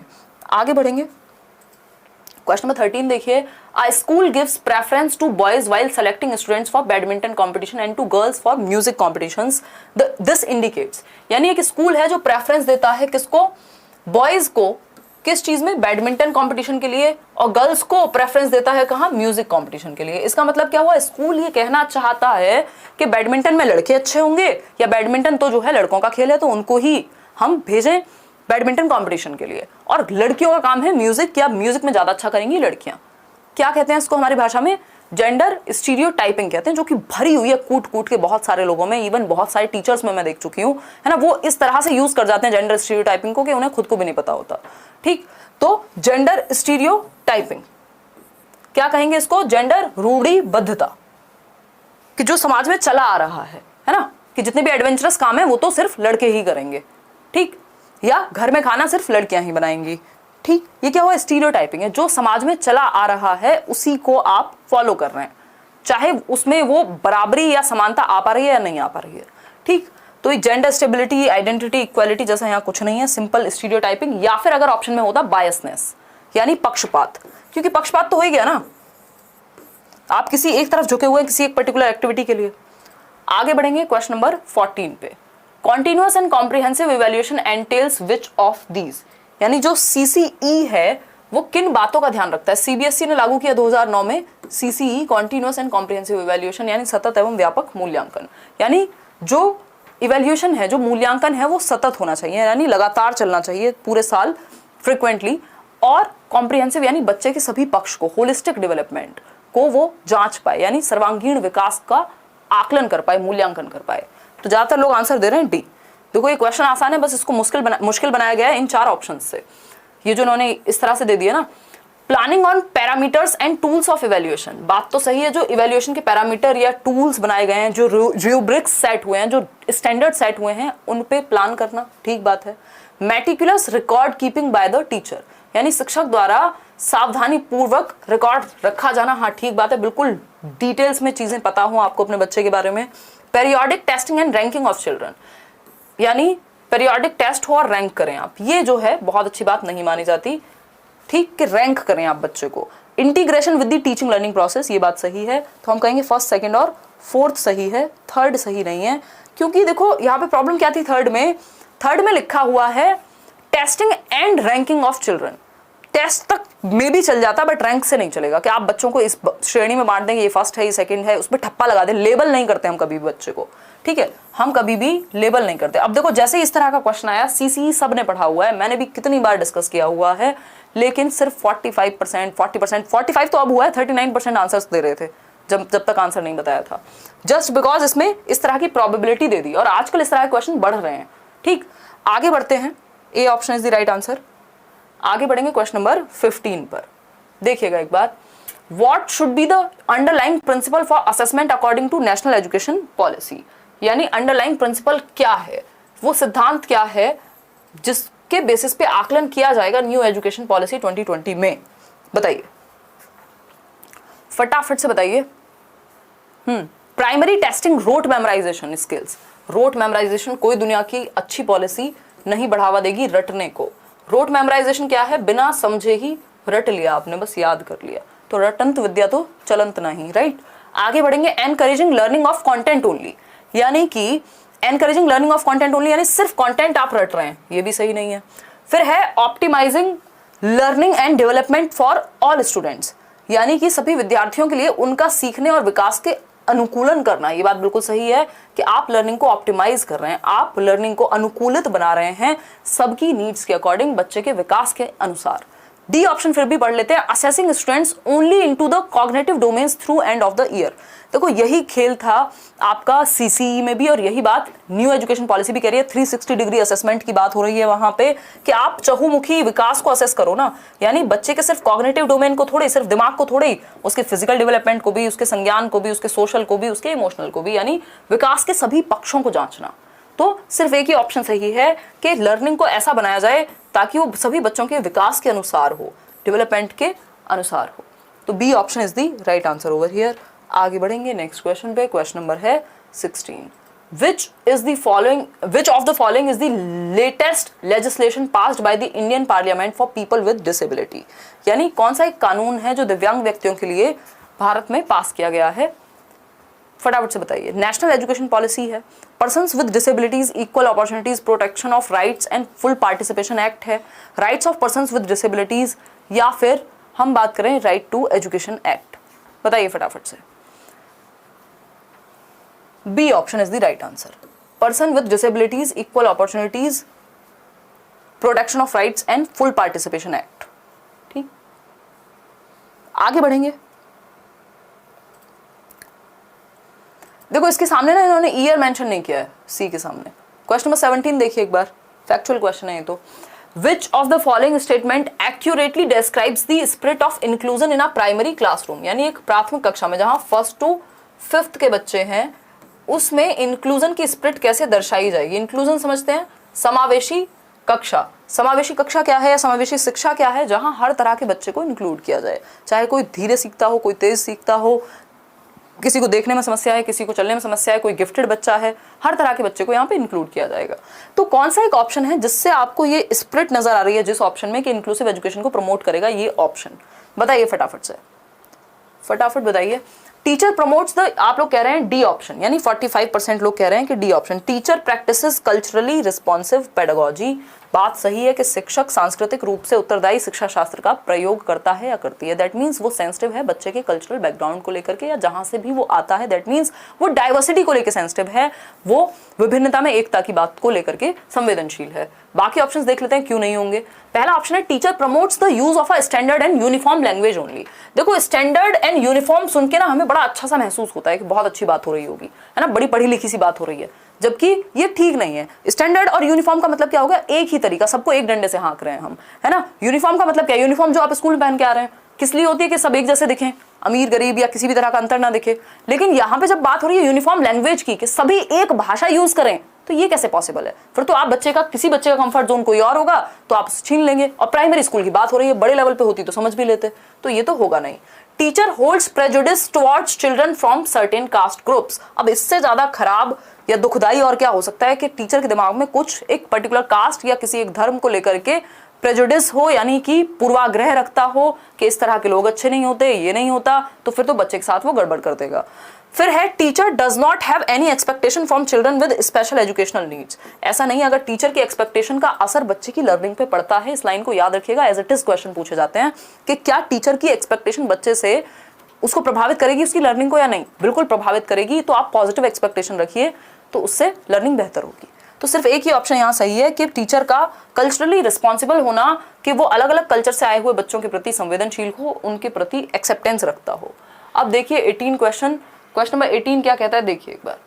आगे बढ़ेंगे, क्वेश्चन नंबर 13 देखिए। A school gives preference to boys while selecting students for badminton competition and to girls for music competitions. This indicates, यानी एक स्कूल है जो प्रेफरेंस देता है किसको? बॉयज को किस चीज में? बैडमिंटन कंपटीशन के लिए, और गर्ल्स को प्रेफरेंस देता है कहाँ? म्यूजिक कंपटीशन के लिए। इसका मतलब क्या हुआ? स्कूल ये कहना चाहता है कि बैडमिंटन में लड़के अच्छे होंगे, या बैडमिंटन तो जो है लड़कों का खेल है तो उनको ही हम भेजें बैडमिंटन कंपटीशन के लिए, और लड़कियों का काम है म्यूजिक, या म्यूजिक में ज्यादा अच्छा करेंगी लड़कियां। क्या कहते हैं इसको हमारी भाषा में? जेंडर स्टीरियोटाइपिंग कहते हैं, जो कि भरी हुई है कूट कूट के बहुत सारे लोगों में, इवन बहुत सारे टीचर्स में मैं देख चुकी हूँ, है ना। वो इस तरह से यूज कर जाते हैं जेंडर स्टीरियोटाइपिंग को कि उन्हें खुद को भी नहीं पता होता। ठीक, तो जेंडर स्टीरियोटाइपिंग क्या कहेंगे इसको? जेंडर रूढ़िबद्धता, कि जो समाज में चला आ रहा है ना, कि जितने भी एडवेंचरस काम है वो तो सिर्फ लड़के ही करेंगे, ठीक, या घर में खाना सिर्फ लड़कियां ही बनाएंगी। ठीक, ये क्या हुआ? स्टीरियोटाइपिंग है, जो समाज में चला आ रहा है उसी को आप फॉलो कर रहे हैं, चाहे उसमें वो बराबरी या समानता आ पा रही है या नहीं आ पा रही है। ठीक, तो ये जेंडर स्टेबिलिटी, आइडेंटिटी, इक्वालिटी जैसा यहाँ कुछ नहीं है, सिंपल स्टीरियोटाइपिंग, या फिर अगर ऑप्शन में होता बायसनेस यानी पक्षपात, क्योंकि पक्षपात तो हो ही गया ना, आप किसी एक तरफ झुके हुए हैं किसी एक पर्टिकुलर एक्टिविटी के लिए। आगे बढ़ेंगे क्वेश्चन नंबर 14 पे। Continuous and comprehensive evaluation एंटेल्स which of these, यानी जो सीसीई है वो किन बातों का ध्यान रखता है? सीबीएसई ने लागू किया 2009 में CCE, continuous and comprehensive evaluation, यानी सतत एवं व्यापक मूल्यांकन, यानी जो इवैल्यूएशन है, जो मूल्यांकन है वो सतत होना चाहिए, यानी लगातार चलना चाहिए पूरे साल, फ्रिक्वेंटली, और कॉम्प्रिहेंसिव यानी बच्चे के सभी पक्ष को, होलिस्टिक डेवलपमेंट को वो जांच पाए, यानी सर्वांगीण विकास का आकलन कर पाए, मूल्यांकन कर पाए। तो ज्यादातर लोग आंसर दे रहे हैं डी। देखो ये क्वेश्चन आसान है, बस इसको मुश्किल बनाया गया है इन 4 ऑप्शन से। ये जो उन्होंने इस तरह से दे दिया ना, planning on parameters and tools of evaluation, बात तो सही है, जो इवैल्यूएशन के पैरामीटर या टूल्स बनाए गए हैं, जो रूब्रिक्स सेट हुए हैं, जो स्टैंडर्ड सेट हुए हैं, उन पे प्लान करना, ठीक बात है। Meticulous record keeping by the teacher, यानी शिक्षक द्वारा सावधानी पूर्वक रिकॉर्ड रखा जाना, हाँ ठीक बात है, बिल्कुल डिटेल्स में चीजें पता हो आपको अपने बच्चे के बारे में। Periodic testing and ranking of children, यानी पेरियोडिक टेस्ट हो और रैंक करें आप, ये जो है बहुत अच्छी बात नहीं मानी जाती, ठीक, कि रैंक करें आप बच्चे को। Integration with the teaching learning process, ये बात सही है, तो हम कहेंगे फर्स्ट, सेकंड और फोर्थ सही है, थर्ड सही नहीं है, क्योंकि देखो यहाँ पे प्रॉब्लम क्या थी, थर्ड में लिखा हुआ है testing and ranking of children, test तक में भी चल जाता बट रैंक से नहीं चलेगा, कि आप बच्चों को इस श्रेणी में बांट देंगे, ये फर्स्ट है ये सेकंड है, उस पर ठप्पा लगा दे, लेबल नहीं करते हम कभी भी बच्चे को, ठीक है, हम कभी भी लेबल नहीं करते। अब देखो जैसे इस तरह का क्वेश्चन आया, सीसीई सब ने पढ़ा हुआ है, मैंने भी कितनी बार डिस्कस किया हुआ है, लेकिन सिर्फ 45%, 45 तो अब हुआ है, 39% आंसर्स दे रहे थे जब तक आंसर नहीं बताया था, जस्ट बिकॉज इसमें इस तरह की प्रोबेबिलिटी दे दी, और आजकल इस तरह के क्वेश्चन बढ़ रहे हैं। ठीक, आगे बढ़ते हैं, A option is the right answer. आगे बढ़ेंगे क्वेश्चन नंबर 15 पर, देखिएगा एक बार, what should be the underlying principle for assessment according to national education policy, यानी अंडरलाइंग प्रिंसिपल क्या है, वो सिद्धांत क्या है जिसके बेसिस पे आकलन किया जाएगा न्यू एजुकेशन पॉलिसी 2020 में, बताइए फटाफट से बताइए। Primary testing rote memorisation skills, rote memorisation कोई दुनिया की अच्छी पॉलिसी नहीं बढ़ावा देगी रटने को। रोट मेमोराइजेशन क्या है? बिना समझे ही रट लिया आपने, बस याद कर लिया, तो रटंत विद्या तो चलंत नहीं, राइट। आगे बढ़ेंगे, encouraging learning of content only, यानी कि encouraging learning of content only, यानी सिर्फ कंटेंट आप रट रहे हैं, ये भी सही नहीं है। फिर है optimising learning and development for all students, यानी कि सभी विद्यार्थियों के लिए उनका सीखने और विकास के अनुकूलन करना, ये बात बिल्कुल सही है कि आप लर्निंग को ऑप्टिमाइज कर रहे हैं, आप लर्निंग को अनुकूलित बना रहे हैं सबकी नीड्स के अकॉर्डिंग, बच्चे के विकास के अनुसार। डी ऑप्शन फिर भी पढ़ लेते हैं, assessing students only into the cognitive domains through end of the year. देखो यही खेल था आपका सीसीई में भी, और यही बात न्यू एजुकेशन पॉलिसी भी कह रही है, 360 डिग्री असेसमेंट की बात हो रही है वहां पे, कि आप चहुमुखी विकास को असेस करो ना, यानी बच्चे के सिर्फ कॉग्निटिव डोमेन को थोड़े, सिर्फ दिमाग को थोड़े ही, उसके फिजिकल डेवलपमेंट को भी, उसके संज्ञान को भी, उसके सोशल को भी, उसके इमोशनल को भी, यानी विकास के सभी पक्षों को जांचना। तो सिर्फ एक ही ऑप्शन सही है कि लर्निंग को ऐसा बनाया जाए ताकि वो सभी बच्चों के विकास के अनुसार हो, डेवलपमेंट के अनुसार हो। तो B option is the right answer over here. आगे बढ़ेंगे नेक्स्ट क्वेश्चन पे, क्वेश्चन नंबर है 16। Which of the following is the latest legislation passed by the Indian Parliament for people with disability, यानी कौन सा एक कानून है जो दिव्यांग व्यक्तियों के लिए भारत में पास किया गया है, फटाफट से बताइए। नेशनल एजुकेशन पॉलिसी है, persons with disabilities equal opportunities protection of rights and full participation act है, rights of persons with disabilities, या फिर हम बात करें राइट टू एजुकेशन एक्ट, बताइए फटाफट से। B option is the right answer, person with disabilities equal opportunities protection of rights and full participation act. ठीक, आगे बढ़ेंगे, देखो इसके सामने ना इन्होंने ईयर मेंशन नहीं किया है सी के सामने। क्वेश्चन नंबर 17 देखिए एक बार, फैक्चुअल क्वेश्चन है ये तो। Which of the following statement accurately describes the spirit of inclusion in a primary classroom? यानी एक प्राथमिक कक्षा में जहां 1st to 5th के बच्चे हैं उसमें इंक्लूजन की स्पिरिट कैसे दर्शाई जाएगी। इंक्लूजन समझते हैं, समावेशी कक्षा। समावेशी कक्षा क्या है या समावेशी शिक्षा क्या है? जहां हर तरह के बच्चे को इंक्लूड किया जाए, चाहे कोई धीरे सीखता हो, कोई तेज सीखता हो, किसी को देखने में समस्या है, किसी को चलने में समस्या है, कोई गिफ्टेड बच्चा है, हर तरह के बच्चे को यहाँ पे इंक्लूड किया जाएगा। तो कौन सा एक ऑप्शन है जिससे आपको ये स्पिरिट नजर आ रही है जिस ऑप्शन में कि इंक्लूसिव एजुकेशन को प्रमोट करेगा? ये ऑप्शन बताइए फटाफट से, फटाफट बताइए। टीचर प्रमोट्स द, आप लोग कह रहे हैं डी ऑप्शन, यानी 45% लोग कह रहे हैं कि D option. Teacher practices culturally responsive pedagogy. बात सही है कि शिक्षक सांस्कृतिक रूप से उत्तरदायी शिक्षा शास्त्र का प्रयोग करता है या करती है। दैट मीन्स वो सेंसिटिव है बच्चे के कल्चरल बैकग्राउंड को लेकर के या जहां से भी वो आता है। दैट मीन्स वो डाइवर्सिटी को लेकर सेंसिटिव है, वो विभिन्नता में एकता की बात को लेकर के संवेदनशील है। बाकी ऑप्शंस देख लेते हैं क्यों नहीं होंगे। पहला ऑप्शन है teacher promotes the use of a standard and uniform language only. देखो स्टैंडर्ड एंड यूनिफॉर्म सुन के ना हमें बड़ा अच्छा सा महसूस होता है कि बहुत अच्छी बात हो रही होगी, है ना, बड़ी पढ़ी लिखी सी बात हो रही है, जबकि ये ठीक नहीं है। स्टैंडर्ड और यूनिफॉर्म का मतलब क्या होगा? एक ही तरीका, सबको एक डंडे से हाँक रहे हैं हम, है ना। यूनिफॉर्म का मतलब क्या है? यूनिफॉर्म जो आप स्कूल में पहन के आ रहे हैं किस लिए होती है? कि सब एक जैसे दिखें, अमीर गरीब या किसी भी तरह का अंतर ना दिखे। लेकिन यहाँ पे जब बात हो रही है यूनिफॉर्म लैंग्वेज की, कि सभी एक भाषा यूज करें, तो ये कैसे पॉसिबल है? फिर तो आप किसी बच्चे का कंफर्ट जोन कोई और होगा तो आप छीन लेंगे। और प्राइमरी स्कूल की बात हो रही है, बड़े लेवल पे होती तो समझ भी लेते, तो ये तो होगा नहीं। Teacher holds prejudice towards children from certain caste groups. अब इससे ज्यादा खराब या दुखदाई और क्या हो सकता है कि टीचर के दिमाग में कुछ एक पर्टिकुलर कास्ट या किसी एक धर्म को लेकर के प्रेजुडिस हो, यानी कि पूर्वाग्रह रखता हो कि इस तरह के लोग अच्छे नहीं होते, ये नहीं होता, तो फिर तो बच्चे के साथ वो गड़बड़ कर देगा। फिर है teacher does not have any expectation from children with special educational needs. ऐसा नहीं, अगर टीचर की एक्सपेक्टेशन का असर बच्चे की लर्निंग पे पड़ता है, इस लाइन को याद रखिएगा, एज इट इज क्वेश्चन पूछे जाते हैं कि क्या टीचर की एक्सपेक्टेशन बच्चे से उसको प्रभावित करेगी उसकी लर्निंग को या नहीं? बिल्कुल प्रभावित करेगी। तो आप पॉजिटिव एक्सपेक्टेशन रखिए, तो उससे लर्निंग बेहतर होगी। तो सिर्फ एक ही ऑप्शन यहाँ सही है कि टीचर का कल्चरली रिस्पॉन्सिबल होना, कि वो अलग अलग कल्चर से आए हुए बच्चों के प्रति संवेदनशील हो, उनके प्रति एक्सेप्टेंस रखता हो। अब देखिए 18 क्वेश्चन नंबर 18 क्या कहता है, देखिए एक बार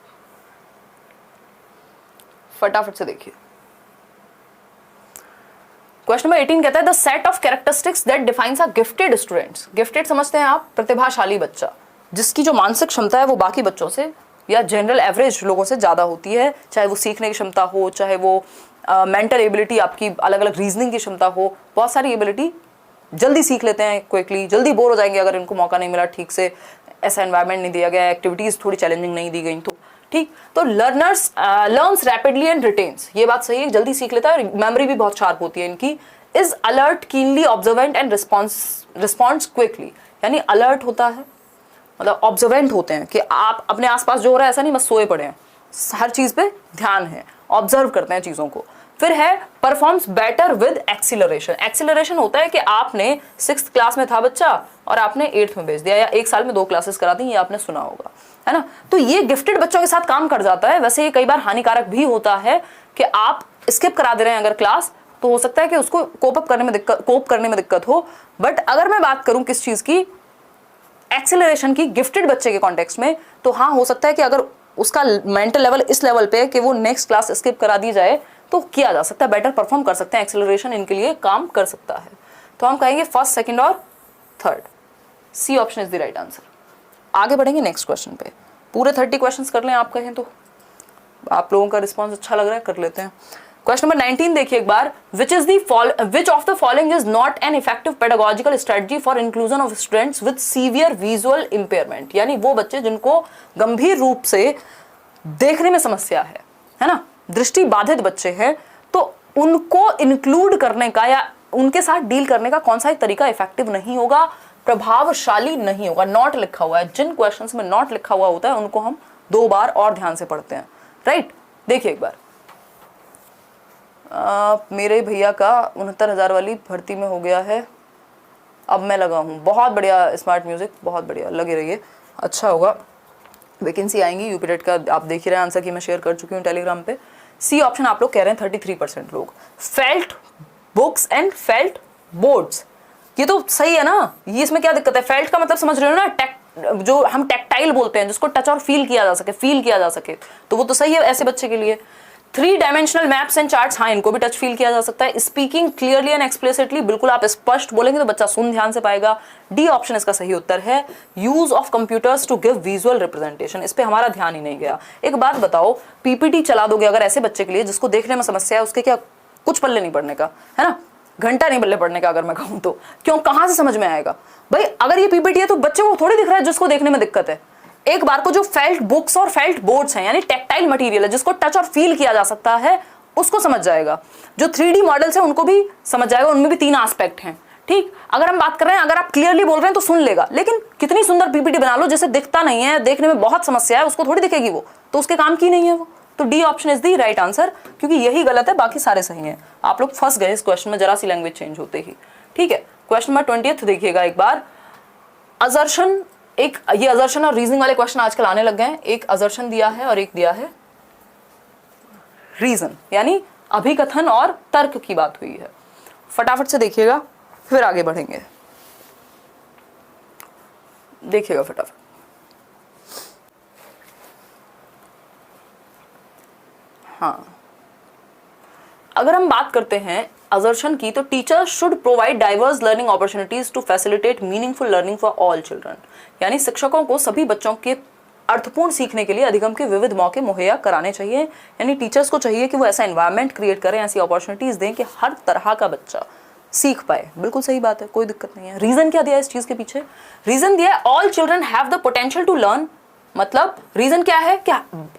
फटाफट से देखिए। क्वेश्चन नंबर 18 कहता है the set of characteristics that defines a gifted students. Gifted समझते हैं आप, प्रतिभाशाली बच्चा, जिसकी जो मानसिक क्षमता है वो बाकी बच्चों से या जनरल एवरेज लोगों से ज्यादा होती है, चाहे वो सीखने की क्षमता हो, चाहे वो मेंटल एबिलिटी, आपकी अलग अलग रीजनिंग की क्षमता हो। बहुत सारी एबिलिटी जल्दी सीख लेते हैं क्विकली, जल्दी बोर हो जाएंगे अगर इनको मौका नहीं मिला, ठीक से ऐसा एनवायरनमेंट नहीं दिया गया, एक्टिविटीज थोड़ी चैलेंजिंग नहीं दी गई, तो ठीक। तो learners learns rapidly and retains, ये बात सही है, जल्दी सीख लेता है, मेमोरी भी बहुत शार्प होती है इनकी। Is alert, keenly observant and response quickly, यानी अलर्ट होता है, मतलब ऑब्जर्वेंट होते हैं कि आप अपने आसपास जो हो रहा है ऐसा नहीं बस सोए पड़े हैं, हर चीज पे ध्यान है, ऑब्जर्व करते हैं चीजों को। फिर है performs better with acceleration. Acceleration होता है कि आपने 6th क्लास में था बच्चा और आपने 8th में भेज दिया, या एक साल में 2 क्लासेस करा दी, ये आपने सुना होगा, है ना। तो ये गिफ्टेड बच्चों के साथ काम कर जाता है। वैसे ये कई बार हानिकारक भी होता है कि आप स्किप करा दे रहे हैं अगर क्लास, तो हो सकता है कि उसको कोप करने में दिक्कत हो। बट अगर मैं बात करूं किस चीज की, एक्सेलरेशन की, गिफ्टेड बच्चे के कॉन्टेक्स्ट में, तो हाँ हो सकता है कि अगर उसका मेंटल लेवल इस लेवल पे है कि वो नेक्स्ट क्लास स्किप करा दी जाए तो किया जा सकता है, बेटर परफॉर्म कर सकते हैं, एक्सेलरेशन इनके लिए काम कर सकता है। तो हम कहेंगे फर्स्ट, सेकंड और third, C option is the right answer. आगे बढ़ेंगे नेक्स्ट क्वेश्चन पे, पूरे 30 क्वेश्चंस कर लें आप कहें तो, आप लोगों का रिस्पॉन्स अच्छा लग रहा है, कर लेते हैं। क्वेश्चन नंबर 19 देखिए एक बार, which of the following is not an effective pedagogical strategy for inclusion of students with severe visual impairment. यानी वो बच्चे जिनको गंभीर रूप से देखने में समस्या है ना, दृष्टि बाधित बच्चे हैं, तो उनको इंक्लूड करने का या उनके साथ डील करने का कौन सा तरीका इफेक्टिव नहीं होगा, प्रभावशाली नहीं होगा। नॉट लिखा हुआ है, जिन क्वेश्चंस में नॉट लिखा हुआ होता है उनको हम 2 बार और ध्यान से पढ़ते हैं, राइट। देखिए एक बार, मेरे भैया का 69,000 वाली भर्ती में हो गया है, अब मैं लगा हूँ। बहुत बढ़िया, स्मार्ट म्यूजिक, बहुत बढ़िया, लगे रहिए, अच्छा होगा। वैकेंसी आएंगी यूपीटेट का, आप देख ही रहे हैं, आंसर की मैं शेयर कर चुकी हूँ टेलीग्राम पे। सी ऑप्शन आप लोग कह रहे हैं 33% लोग। Felt books and felt boards, ये तो सही है ना, ये इसमें क्या दिक्कत है? फेल्ट का मतलब समझ रहे हो ना, जो हम टैक्टाइल बोलते हैं, जिसको टच और फील किया जा सके, तो वो तो सही है ऐसे बच्चे के लिए। 3 डायमेंशनल मैप्स एंड चार्ट्स, हाँ इनको भी टच फील किया जा सकता है। स्पीकिंग क्लियरली एंड एक्सप्लिसिटली, बिल्कुल आप स्पष्ट बोलेंगे तो बच्चा सुन ध्यान से पाएगा। डी ऑप्शन इसका सही उत्तर है। Use of computers to give visual representation, इस पे हमारा ध्यान ही नहीं गया। एक बात बताओ, पीपीटी चला दोगे अगर ऐसे बच्चे के लिए जिसको देखने में समस्या है, उसके क्या कुछ पल्ले नहीं पड़ने का, है ना, घंटा नहीं बल्ले पड़ने का अगर मैं कहूं तो, क्यों, कहां से समझ में आएगा भाई? अगर ये पीपीटी है तो बच्चे को थोड़ी दिख रहा है जिसको देखने में दिक्कत है। एक बार को जो फेल्ट बुक्स और फेल्ट बोर्ड्स हैं, यानी टैक्टाइल मटेरियल है जिसको टच और फील किया जा सकता है, उसको समझ जाएगा। जो 3D मॉडल्स हैं उनको भी समझ जाएगा, उनमें भी 3 एस्पेक्ट हैं। ठीक, अगर हम बात कर रहे हैं, अगर आप क्लियरली बोल रहे हैं तो सुन लेगा, लेकिन कितनी सुंदर पीपीटी बना लो, जिसे दिखता नहीं है, देखने में बहुत समस्या है, उसको थोड़ी दिखेगी वो, तो उसके काम की नहीं है वो। तो D option is the right answer, क्योंकि यही गलत है, बाकी सारे सही हैं। आप लोग फंस गए इस क्वेश्चन में जरा सी लैंग्वेज चेंज होते ही। ठीक है, क्वेश्चन नंबर 20 देखिएगा एक बार। असर्शन, एक ये असर्शन और रीजनिंग वाले क्वेश्चन आजकल आने लग गए हैं। एक असर्शन दिया है और एक दिया है रीजन, यानी अभिकथन और तर्क की बात हुई है। फटाफट से देखिएगा फिर आगे बढ़ेंगे। देखिएगा फटाफट। हाँ, अगर हम बात करते हैं असर्शन की, तो teachers should provide diverse learning opportunities to facilitate meaningful learning for all children, यानी शिक्षकों को सभी बच्चों के अर्थपूर्ण सीखने के लिए अधिगम के विविध मौके मुहैया कराने चाहिए। यानी टीचर्स को चाहिए कि वो ऐसा एनवायरनमेंट क्रिएट करें, ऐसी अपॉर्चुनिटीज दें कि हर तरह का बच्चा सीख पाए। बिल्कुल सही बात है, कोई दिक्कत नहीं है। रीजन क्या दिया है इस चीज के पीछे? रीजन दिया है all children have the potential to learn, मतलब रीजन क्या है कि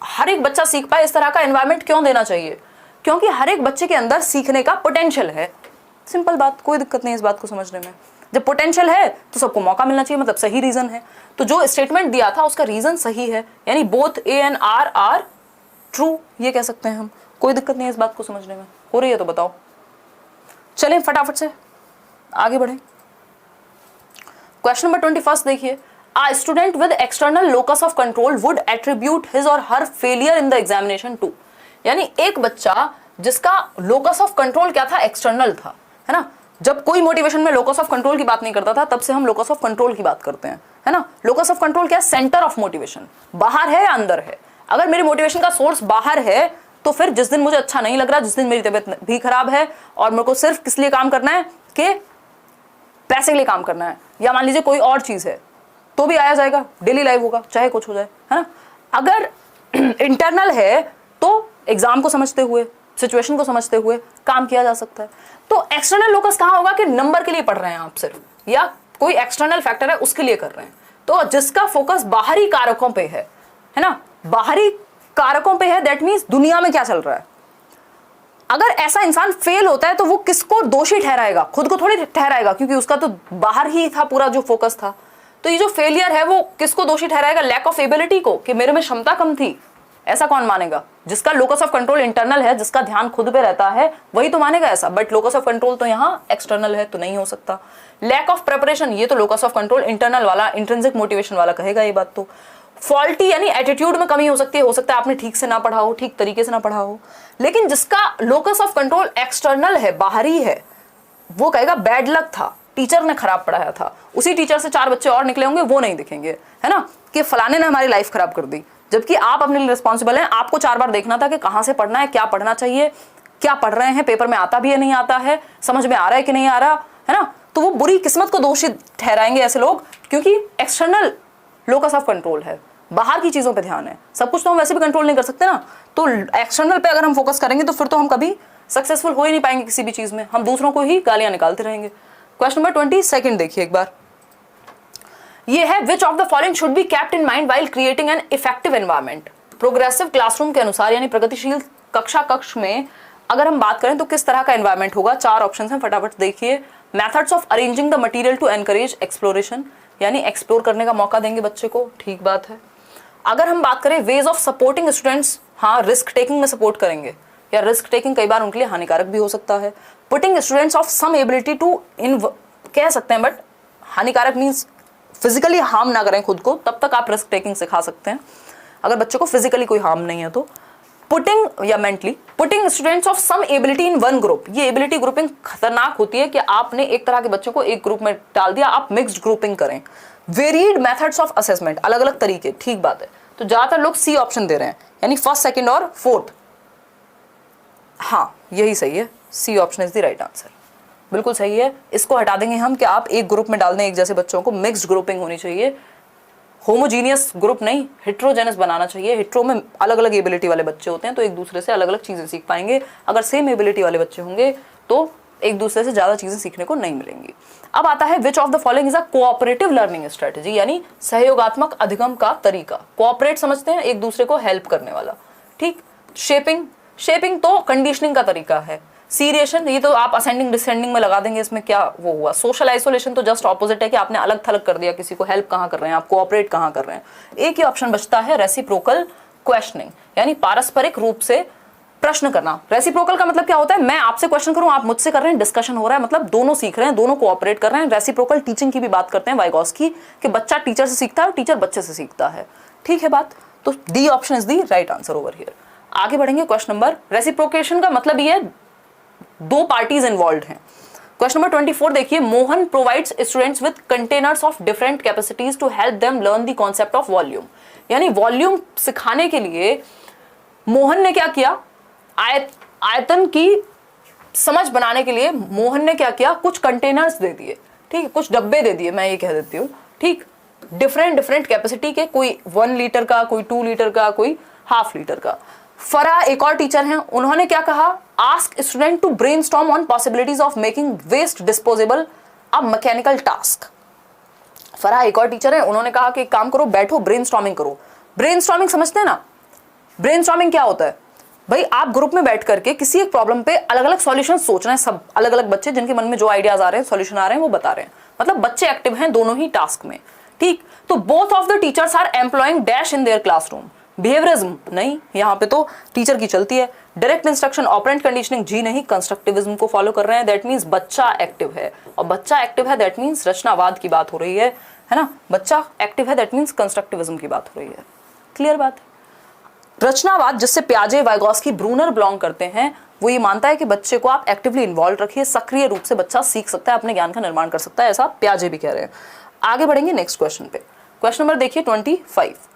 हर एक बच्चा सीख पाए, इस तरह का एनवायरनमेंट क्यों देना चाहिए? क्योंकि हर एक बच्चे के अंदर सीखने का पोटेंशियल है। सिंपल बात, कोई दिक्कत नहीं इस बात को समझने में। जब पोटेंशियल है तो सबको मौका मिलना चाहिए, मतलब सही रीजन है। तो जो स्टेटमेंट दिया था उसका रीजन सही है, यानी both A and R are true, ये कह सकते हैं हम। कोई दिक्कत नहीं है इस बात को समझने में। हो रही है तो बताओ। चलें फटाफट से आगे बढ़े। क्वेश्चन नंबर 21 देखिए। A student with external locus of control would attribute his or her failure in the examination to, यानी एक बच्चा जिसका लोकस ऑफ कंट्रोल क्या था? एक्सटर्नल था, है ना। जब कोई मोटिवेशन में लोकस ऑफ कंट्रोल की बात नहीं करता था, तब से हम लोकस ऑफ कंट्रोल की बात करते हैं, है ना। लोकस ऑफ कंट्रोल क्या? सेंटर ऑफ मोटिवेशन, बाहर है या अंदर है। अगर मेरी मोटिवेशन का सोर्स बाहर है तो फिर जिस दिन मुझे अच्छा नहीं लग रहा, जिस दिन मेरी तबीयत भी खराब है और मेरे को सिर्फ किस लिए काम करना है कि पैसे के लिए काम करना है, या मान लीजिए कोई और चीज है, तो भी आया जाएगा, डेली लाइफ होगा, चाहे कुछ हो जाए, है ना। अगर इंटरनल है तो एग्जाम को समझते हुए, सिचुएशन को समझते हुए काम किया जा सकता है। तो एक्सटर्नल लोकस कहाँ होगा कि नंबर के लिए पढ़ रहे हैं आप सिर्फ, या कोई एक्सटर्नल फैक्टर है उसके लिए कर रहे हैं। तो जिसका फोकस बाहरी कारकों पे है ना, बाहरी कारकों पे है, दैट मीन्स दुनिया में क्या चल रहा है। अगर ऐसा इंसान फेल होता है तो वो किसको दोषी ठहराएगा? खुद को थोड़ी ठहराएगा, क्योंकि उसका तो बाहर ही था पूरा जो फोकस था। तो ये जो फेलियर है वो किसको दोषी ठहराएगा? लैक ऑफ एबिलिटी को, कि मेरे में क्षमता कम थी। ऐसा कौन मानेगा? जिसका लोकस ऑफ कंट्रोल इंटरनल है, जिसका ध्यान खुद पे रहता है, वही तो मानेगा ऐसा। बट लोकस ऑफ कंट्रोल तो यहाँ एक्सटर्नल है, तो नहीं हो सकता। लैक ऑफ प्रिपरेशन, ये तो लोकस ऑफ कंट्रोल इंटरनल वाला, इंट्रिंसिक मोटिवेशन वाला कहेगा ये बात। तो फॉल्टी यानी एटीट्यूड में कमी हो सकती है, हो सकता है आपने ठीक से ना पढ़ा हो, ठीक तरीके से ना पढ़ा हो। लेकिन जिसका लोकस ऑफ कंट्रोल एक्सटर्नल है, बाहरी है, वो कहेगा बैड लक था, टीचर ने खराब पढ़ाया था। उसी टीचर से 4 बच्चे और निकले होंगे, वो नहीं दिखेंगे, है ना, कि फलाने ने हमारी लाइफ खराब कर दी। जबकि आप अपने लिए रिस्पॉन्सिबल हैं। आपको 4 बार देखना था कि कहां से पढ़ना है, क्या पढ़ना चाहिए, क्या पढ़ रहे हैं, पेपर में आता भी है नहीं आता है, समझ में आ रहा है कि नहीं आ रहा, है ना। तो वो बुरी किस्मत को दोषी ठहराएंगे ऐसे लोग, क्योंकि एक्सटर्नल लोकस ऑफ कंट्रोल है, बाहर की चीजों पे ध्यान है। सब कुछ तो हम वैसे भी कंट्रोल नहीं कर सकते ना, तो एक्सटर्नल पे अगर हम फोकस करेंगे तो फिर तो हम कभी सक्सेसफुल हो ही नहीं पाएंगे किसी भी चीज में, हम दूसरों को ही गालियां निकालते रहेंगे। क्वेश्चन नंबर 22 देखिए एक बार। ये है विच of the following should be kept in mind while creating an effective environment. Progressive classroom के अनुसार, यानी प्रगतिशील कक्ष में अगर हम बात करें तो किस तरह का एनवायरनमेंट होगा? 4 ऑप्शन हैं, फटाफट देखिए। Methods of arranging the material to encourage exploration, यानी एक्सप्लोर करने का मौका देंगे बच्चे को, ठीक बात है। अगर हम बात करें वेज ऑफ सपोर्टिंग स्टूडेंट्स, हाँ रिस्क टेकिंग में सपोर्ट करेंगे, या रिस्क टेकिंग कई बार उनके लिए हानिकारक भी हो सकता है। Putting students of some ability to in, कह सकते हैं, बट हानिकारक मीन्स फिजिकली हार्म ना करें खुद को, तब तक आप रिस्क टेकिंग सिखा सकते हैं, अगर बच्चों को फिजिकली कोई हार्म नहीं है तो। पुटिंग या mentally putting students of some ability in one group. ये एबिलिटी ग्रुपिंग खतरनाक होती है कि आपने एक तरह के बच्चों को एक ग्रुप में डाल दिया, आप मिक्स्ड ग्रुपिंग करें। वेरिड मेथड्स ऑफ असेसमेंट, अलग अलग तरीके, ठीक बात है। तो ज्यादातर लोग सी ऑप्शन दे रहे हैं, यानी फर्स्ट, सेकंड और फोर्थ। हाँ, यही सही है, C option is the right answer, बिल्कुल सही है। इसको हटा देंगे हम कि आप एक ग्रुप में डाल दें एक जैसे बच्चों को, मिक्स्ड ग्रुपिंग होनी चाहिए। होमोजीनियस ग्रुप नहीं, हेट्रोजेनस बनाना चाहिए। हेट्रो में अलग अलग एबिलिटी वाले बच्चे होते हैं तो एक दूसरे से अलग अलग चीजें सीख पाएंगे। अगर सेम एबिलिटी वाले बच्चे होंगे तो एक दूसरे से ज्यादा चीजें सीखने को नहीं मिलेंगी। अब आता है विच of the following is a cooperative learning strategy, यानी सहयोगात्मक अधिगम का तरीका। कोऑपरेट समझते हैं, एक दूसरे को हेल्प करने वाला, ठीक। शेपिंग तो कंडीशनिंग का तरीका है। सीरिएशन, ये तो आप असेंडिंग डिसेंडिंग में लगा देंगे, इसमें क्या वो हुआ। सोशल आइसोलेशन तो जस्ट ऑपोजिट है कि आपने अलग थलग कर दिया किसी को, हेल्प कहाँ कर रहे हैं आप, कोऑपरेट कहाँ कर रहे हैं। एक ही ऑप्शन बचता है रेसिप्रोकल क्वेश्चनिंग, यानी पारस्परिक रूप से प्रश्न करना। रेसिप्रोकल का मतलब क्या होता है, मैं आपसे क्वेश्चन करूं, आप मुझसे कर रहे हैं, डिस्कशन हो रहा है, मतलब दोनों सीख रहे हैं, दोनों कोऑपरेट कर रहे हैं। रेसिप्रोकल टीचिंग की भी बात करते हैं वाइगॉस्की, कि बच्चा टीचर से सीखता है और टीचर बच्चे से सीखता है, ठीक है बात। तो D option is the right answer over here. आगे बढ़ेंगे क्वेश्चन नंबर, रेसिप्रोकेशन का मतलब ये दो पार्टीज इन्वॉल्व हैं। क्वेश्चन नंबर 24 देखिए, Mohan provides students with containers of different capacities to help them learn the concept of volume. यानी वॉल्यूम सिखाने के लिए मोहन ने क्या किया, आयतन की समझ बनाने के लिए मोहन ने क्या किया, कुछ कंटेनर्स दे दिए, ठीक है, कुछ डब्बे दे दिए, मैं ये कह देती हूँ, ठीक। डिफरेंट कैपेसिटी के, कोई 1 लीटर का, कोई 2 लीटर का, कोई ½ लीटर का। फरा एक और टीचर हैं, उन्होंने क्या कहा, ask student to brainstorm on possibilities of making waste disposable a mechanical task. फरा एक और टीचर है, उन्होंने कहा कि एक काम करो, बैठो ब्रेनस्टॉर्मिंग करो। ब्रेनस्टॉर्मिंग समझते हैं ना, ब्रेनस्टॉर्मिंग क्या होता है भाई, आप ग्रुप में बैठ करके किसी एक प्रॉब्लम पे अलग अलग सॉल्यूशन सोच रहे हैं, सब अलग अलग बच्चे जिनके मन में जो आइडियाज आ रहे हैं, सॉल्यूशन आ रहे हैं, वो बता रहे हैं, मतलब बच्चे एक्टिव हैं दोनों ही टास्क में, ठीक। तो both of the teachers are employing dash in their classroom. Behaviourism नहीं, यहाँ पे तो टीचर की चलती है। डायरेक्ट इंस्ट्रक्शन, ऑपरेंट कंडीशनिंग जी नहीं, कंस्ट्रक्टिविज्म को फॉलो कर रहे हैं, दैट मीन्स बच्चा एक्टिव है, और बच्चा एक्टिव है दैट मीन्स रचनावाद की बात हो रही है ना, बच्चा एक्टिव है दैट मीन्स कंस्ट्रक्टिविज्म की बात हो रही है। क्लियर बात है। रचनावाद, जिससे प्याजे, वाइगॉस्की, ब्रूनर बिलोंग करते हैं, वो ये मानता है कि बच्चे को आप एक्टिवली इन्वॉल्व रखिए, सक्रिय रूप से बच्चा सीख सकता है, अपने ज्ञान का निर्माण कर सकता है, ऐसा प्याजे भी कह रहे हैं। आगे बढ़ेंगे नेक्स्ट क्वेश्चन पे। क्वेश्चन नंबर देखिए 25।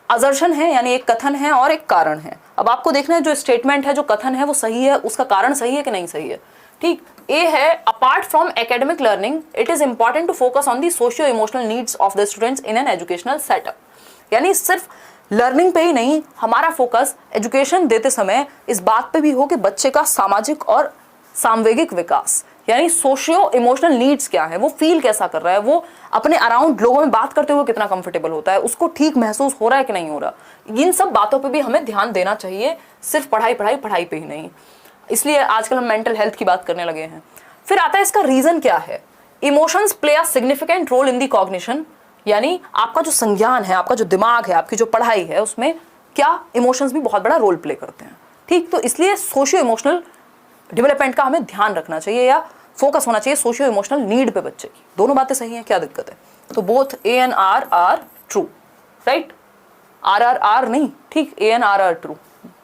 असर्शन है, यानी एक कथन है और एक कारण है। अब आपको देखना है जो स्टेटमेंट है, जो कथन है वो सही है, उसका कारण सही है कि नहीं सही है, ठीक। ए है, apart from academic learning it is important to focus on the socio emotional needs of the students in an educational setup. यानी सिर्फ लर्निंग पे ही नहीं, हमारा फोकस एजुकेशन देते समय इस बात पे भी हो कि बच्चे का सामाजिक और सामवेगिक विकास, यानी सोशियो इमोशनल नीड्स क्या है, वो फील कैसा कर रहा है, वो अपने अराउंड लोगों में बात करते हुए कितना कंफर्टेबल होता है, उसको ठीक महसूस हो रहा है कि नहीं हो रहा, इन सब बातों पे भी हमें ध्यान देना चाहिए, सिर्फ पढ़ाई पे ही नहीं। इसलिए आजकल हम मेंटल हेल्थ की बात करने लगे हैं। फिर आता है इसका रीजन क्या है। Emotions play a significant role in the cognition, यानी आपका जो संज्ञान है, आपका जो दिमाग है, आपकी जो पढ़ाई है, उसमें क्या इमोशंस भी बहुत बड़ा रोल प्ले करते हैं, ठीक। तो इसलिए सोशियो इमोशनल डेवलपमेंट का हमें ध्यान रखना चाहिए या फोकस होना चाहिए सोशियो इमोशनल नीड पे बच्चे की। दोनों बातें सही हैं, क्या दिक्कत है। तो both A and R are true, right. R नहीं, ठीक, ए एंड आर ट्रू।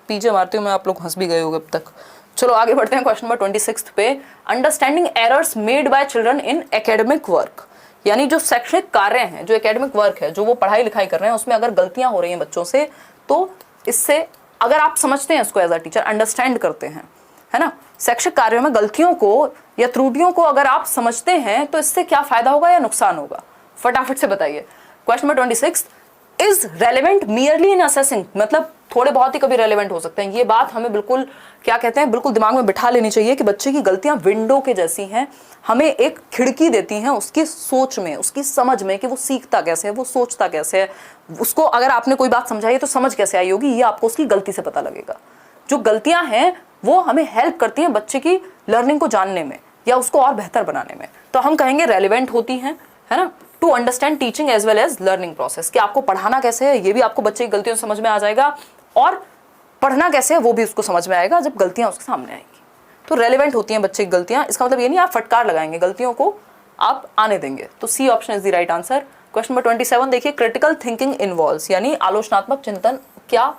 पीछे मारती हूँ मैं, आप लोग हंस भी गए होंगे अब तक। चलो आगे बढ़ते हैं क्वेश्चन नंबर 26 पे। Understanding errors made by children in academic work, यानी जो शैक्षणिक कार्य हैं, जो एकेडमिक वर्क है, जो वो पढ़ाई लिखाई कर रहे हैं, उसमें अगर गलतियां हो रही हैं बच्चों से, तो इससे अगर आप समझते हैं इसको एज अ टीचर, अंडरस्टैंड करते हैं, है ना, शैक्षिक कार्यों में गलतियों को या त्रुटियों को अगर आप समझते हैं, तो इससे क्या फायदा होगा या नुकसान होगा, फटाफट से बताइए। Question number 26, is relevant merely in assessing, मतलब थोड़े बहुत ही कभी रेलेवेंट हो सकते हैं। ये बात हमें बिल्कुल क्या कहते हैं, बिल्कुल दिमाग में बिठा लेनी चाहिए कि बच्चे की गलतियां विंडो के जैसी हैं, हमें एक खिड़की देती हैं उसकी सोच में, उसकी समझ में, कि वो सीखता कैसे है, वो सोचता कैसे है, उसको अगर आपने कोई बात समझाई है तो समझ कैसे आई होगी, ये आपको उसकी गलती से पता लगेगा। जो गलतियां हैं वो हमें हेल्प करती हैं बच्चे की लर्निंग को जानने में या उसको और बेहतर बनाने में, तो हम कहेंगे रेलिवेंट होती हैं, है ना, to understand teaching as well as learning process, कि आपको पढ़ाना कैसे है ये भी आपको बच्चे की गलतियों से समझ में आ जाएगा, और पढ़ना कैसे है वो भी उसको समझ में आएगा जब गलतियां उसके सामने आएंगी। तो रेलिवेंट होती हैं बच्चे की गलतियां, इसका मतलब ये नहीं आप फटकार लगाएंगे, गलतियों को आप आने देंगे। तो C option is the right answer. Question number 27 देखिए, क्रिटिकल थिंकिंग इन्वॉल्व्स, यानी आलोचनात्मक चिंतन क्या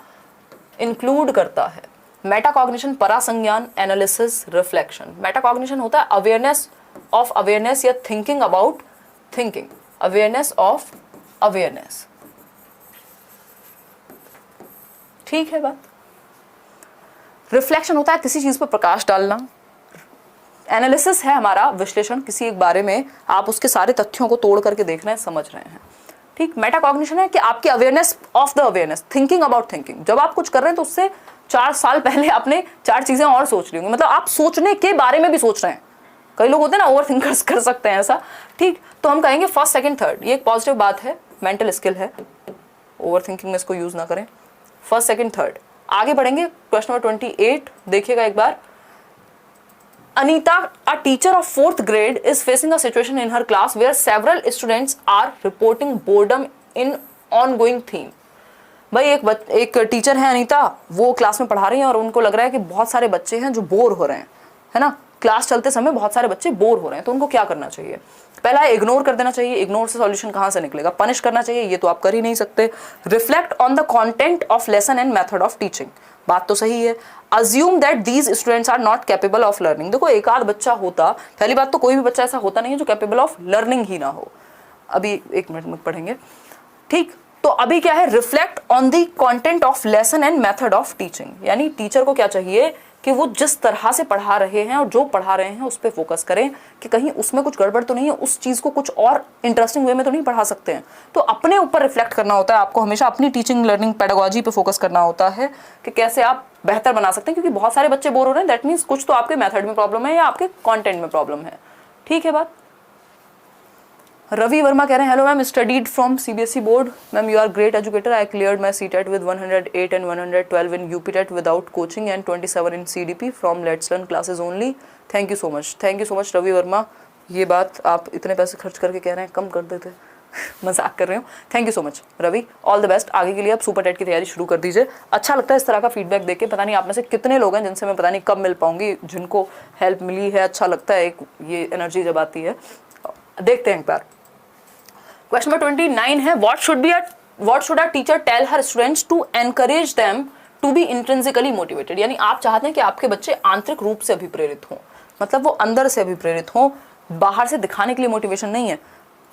इंक्लूड करता है। मेटाकॉग्निशन, परासंज्ञान, एनालिसिस, रिफ्लेक्शन। मेटाकॉग्निशन होता है अवेयरनेस या thinking about thinking, awareness of awareness. ठीक है बात। रिफ्लेक्शन होता है किसी चीज पर प्रकाश डालना। एनालिसिस है हमारा विश्लेषण, किसी एक बारे में आप उसके सारे तथ्यों को तोड़ करके देख रहे हैं, समझ रहे हैं। ठीक। मेटाकॉग्निशन है कि आपकी awareness of the awareness, thinking about thinking. जब आप कुछ कर रहे हैं तो उससे 4 साल पहले आपने 4 चीजें और सोच ली होंगी, मतलब आप सोचने के बारे में भी सोच रहे हैं। कई लोग होते हैं ना ओवर थिंकर्स, कर सकते हैं ऐसा। ठीक। तो हम कहेंगे फर्स्ट, सेकंड, थर्ड, ये एक पॉजिटिव बात है, मेंटल स्किल है। ओवर थिंकिंग में इसको यूज ना करें। First, second, third. आगे बढ़ेंगे। क्वेश्चन नंबर 28 देखिएगा एक बार। Anita, a teacher of 4th grade, is facing a situation in her class where several students are reporting boredom in ongoing theme. भाई एक टीचर है अनीता, वो क्लास में पढ़ा रही हैं और उनको लग रहा है कि बहुत सारे बच्चे हैं जो बोर हो रहे हैं, है ना। क्लास चलते समय बहुत सारे बच्चे बोर हो रहे हैं, तो उनको क्या करना चाहिए? पहला है इग्नोर कर देना चाहिए। इग्नोर से सॉल्यूशन कहाँ से निकलेगा? पनिश करना चाहिए, ये तो आप कर ही नहीं सकते। Reflect on the content of lesson and method of teaching, बात तो सही है। Assume that these students are not capable of learning. देखो एक आध बच्चा होता, पहली बात तो कोई भी बच्चा ऐसा होता नहीं है जो कैपेबल ऑफ लर्निंग ही ना हो। अभी 1 मिनट में पढ़ेंगे। ठीक। तो अभी क्या है? Reflect on the content of lesson and method of teaching, यानी टीचर को क्या चाहिए कि वो जिस तरह से पढ़ा रहे हैं और जो पढ़ा रहे हैं उस पर फोकस करें कि कहीं उसमें कुछ गड़बड़ तो नहीं है, उस चीज को कुछ और इंटरेस्टिंग वे में तो नहीं पढ़ा सकते हैं। तो अपने ऊपर रिफ्लेक्ट करना होता है आपको, हमेशा अपनी टीचिंग लर्निंग पेडागोजी पे फोकस करना होता है कि कैसे आप बेहतर बना सकते हैं, क्योंकि बहुत सारे बच्चे बोर हो रहे हैं, दैट मीन्स कुछ तो आपके मेथड में प्रॉब्लम है या आपके कॉन्टेंट में प्रॉब्लम है। ठीक है बात। रवि वर्मा कह रहे हैं, hello ma'am, studied from CBSE board. Ma'am, you are great educator. I cleared my CTET with 108 and 112 in UPTET without coaching and 27 in CDP from let's learn classes only. Thank you so much. Thank you so much Ravi Verma. ये बात आप इतने पैसे खर्च करके कह रहे हैं, कम कर देते। मजाक कर रहे हो। Thank you so much Ravi, all the best. आगे के लिए आप सुपर टेट की तैयारी शुरू कर दीजिए। अच्छा लगता है इस तरह का फीडबैक देके। पता नहीं आप में से कितने लोग हैं जिनसे मैं पता नहीं कब मिल पाऊंगी, जिनको हेल्प मिली है। अच्छा लगता है, एक ये एनर्जी जब आती है। देखते हैं एक बार। क्वेश्चन नंबर 29 है, what should a teacher tell her students to encourage them to be intrinsically motivated. यानी आप चाहते हैं कि आपके बच्चे आंतरिक रूप से अभिप्रेरित हों, मतलब वो अंदर से अभिप्रेरित हों, बाहर से दिखाने के लिए मोटिवेशन नहीं है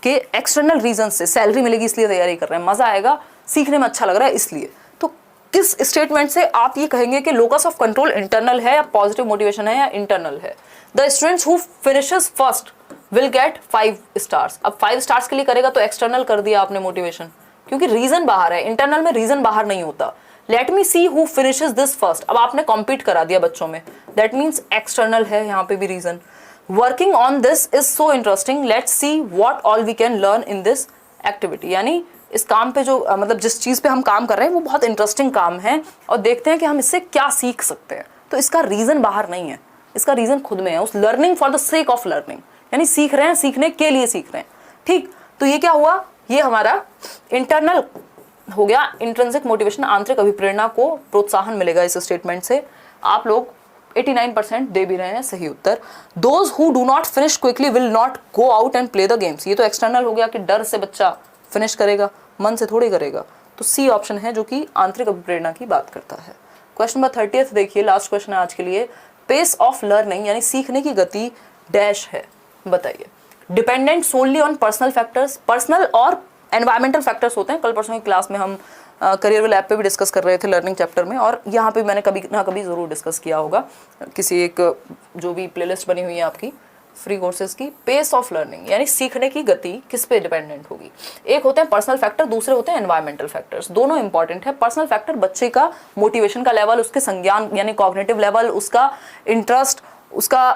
कि एक्सटर्नल रीजन से सैलरी मिलेगी इसलिए तैयारी कर रहे हैं, मजा आएगा, सीखने में अच्छा लग रहा है इसलिए। तो किस स्टेटमेंट से आप ये कहेंगे कि लोकस ऑफ कंट्रोल इंटरनल है या पॉजिटिव मोटिवेशन है या इंटरनल है? The students who finishes first will get 5 stars. अब 5 स्टार्स के लिए करेगा तो एक्सटर्नल कर दिया आपने मोटिवेशन, क्योंकि रीजन बाहर है। इंटरनल में रीजन बाहर नहीं होता। Let me see who finishes this first, अब आपने कॉम्पीट करा दिया बच्चों में, दैट मीन्स एक्सटर्नल है यहाँ पे भी reason. Working on this is so interesting, let's see what all we can learn in this activity. यानी इस काम पे जो मतलब जिस चीज पे हम काम कर रहे हैं वो बहुत इंटरेस्टिंग काम है और देखते हैं कि हम इससे क्या सीख सकते हैं। तो इसका रीजन बाहर नहीं है, इसका रीजन खुद में है, उस learning for the sake of learning, यानी सीख रहे हैं, सीखने के लिए सीख रहे हैं। ठीक। तो ये क्या हुआ? ये हमारा इंटरनल हो गया, इंट्रिंसिक मोटिवेशन, आंतरिक अभिप्रेरणा को प्रोत्साहन मिलेगा इस स्टेटमेंट से। आप लोग 89% दे भी रहे हैं सही उत्तर। Those who do not finish quickly will not go out and play the games. ये तो एक्सटर्नल हो गया कि डर से बच्चा फिनिश करेगा, मन से थोड़ी करेगा। तो सी ऑप्शन है जो कि आंतरिक अभिप्रेरणा की बात करता है। क्वेश्चन नंबर 30 देखिए, लास्ट क्वेश्चन है आज के लिए। पेस ऑफ लर्निंग यानी सीखने की गति डैश है, बताइए। Dependent solely on personal factors, personal और एनवायरमेंटल फैक्टर्स होते हैं। कल परसों की क्लास में हम करियर लैब पे भी डिस्कस कर रहे थे लर्निंग चैप्टर में, और यहाँ पे मैंने कभी ना कभी ज़रूर डिस्कस किया होगा किसी एक जो भी प्लेलिस्ट बनी हुई है आपकी फ्री कोर्सेज की। पेस ऑफ लर्निंग यानी सीखने की गति किस पे डिपेंडेंट होगी? एक होते हैं पर्सनल फैक्टर, दूसरे होते हैं एनवायरमेंटल फैक्टर्स। दोनों इंपॉर्टेंट है। पर्सनल फैक्टर बच्चे का मोटिवेशन का लेवल, उसके संज्ञान यानी कॉग्निटिव लेवल, उसका इंटरेस्ट, उसका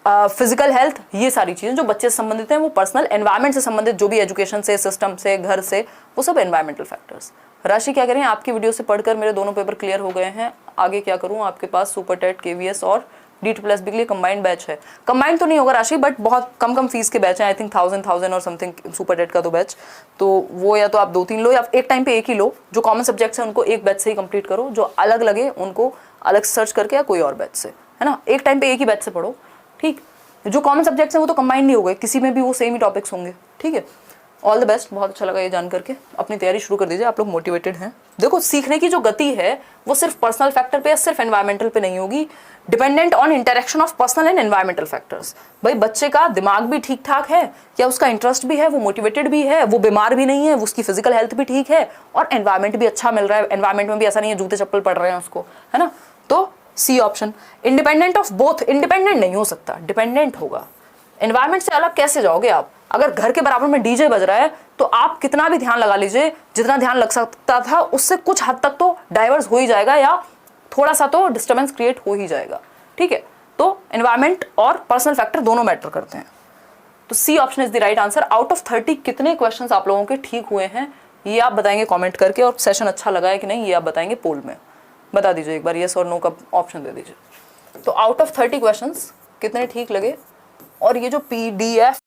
फिजिकल हेल्थ, ये सारी चीज़ें जो बच्चे से संबंधित हैं वो पर्सनल। एनवायरमेंट से संबंधित जो भी एजुकेशन से, सिस्टम से, घर से, वो सब एनवायरमेंटल फैक्टर्स। राशि क्या करें, आपकी वीडियो से पढ़कर मेरे दोनों पेपर क्लियर हो गए हैं, आगे क्या करूं? आपके पास सुपर टेट, केवीएस और D2+B के लिए कंबाइंड बैच है। कंबाइंड तो नहीं होगा राशि, बट बहुत कम फीस के बैच हैं, आई थिंक 1000 और समथिंग सुपर टेट का तो बैच। तो वो या तो आप 2-3 लो या एक टाइम पे एक ही लो। जो कॉमन सब्जेक्ट्स हैं उनको एक बैच से ही कंप्लीट करो, जो अलग लगे उनको अलग सर्च करके या कोई और बैच से, है ना। एक टाइम पे एक ही बैच से पढ़ो, ठीक। जो कॉमन सब्जेक्ट्स हैं वो तो कंबाइंड नहीं हो गए, किसी में भी वो सेम ही टॉपिक्स होंगे, ठीक है। ऑल द बेस्ट, बहुत अच्छा लगा ये जान करके। अपनी तैयारी शुरू कर दीजिए, आप लोग मोटिवेटेड हैं। देखो सीखने की जो गति है वो सिर्फ पर्सनल फैक्टर पे या सिर्फ एनवायरमेंटल पे नहीं होगी, dependent on interaction of personal and environmental factors. भाई बच्चे का दिमाग भी ठीक ठाक है, क्या उसका इंटरेस्ट भी है, वो मोटिवेटेड भी है, वो बीमार भी नहीं है, उसकी फिजिकल हेल्थ भी ठीक है और एनवायरमेंट भी अच्छा मिल रहा है, एनवायरमेंट में भी ऐसा नहीं है जूते चप्पल पड़ रहे हैं उसको, है ना। तो C option. Independent of both, independent नहीं हो सकता, डिपेंडेंट होगा। एनवायरमेंट से अलग कैसे जाओगे आप? अगर घर के बराबर में डीजे बज रहा है तो आप कितना भी ध्यान लगा लीजिए, जितना ध्यान लग सकता था उससे कुछ हद तक तो डाइवर्स हो ही जाएगा या थोड़ा सा तो डिस्टर्बेंस क्रिएट हो ही जाएगा, ठीक है। तो एनवायरमेंट और पर्सनल फैक्टर दोनों मैटर करते हैं। तो C option is the right answer. Out of 30 कितने क्वेश्चंस आप लोगों के ठीक हुए हैं ये आप बताएंगे कमेंट करके, और सेशन अच्छा लगा है कि नहीं ये आप बताएंगे पोल में, बता दीजिए एक बार, यस और नो का ऑप्शन दे दीजिए। तो आउट ऑफ 30 क्वेश्चंस कितने ठीक लगे, और ये जो PDF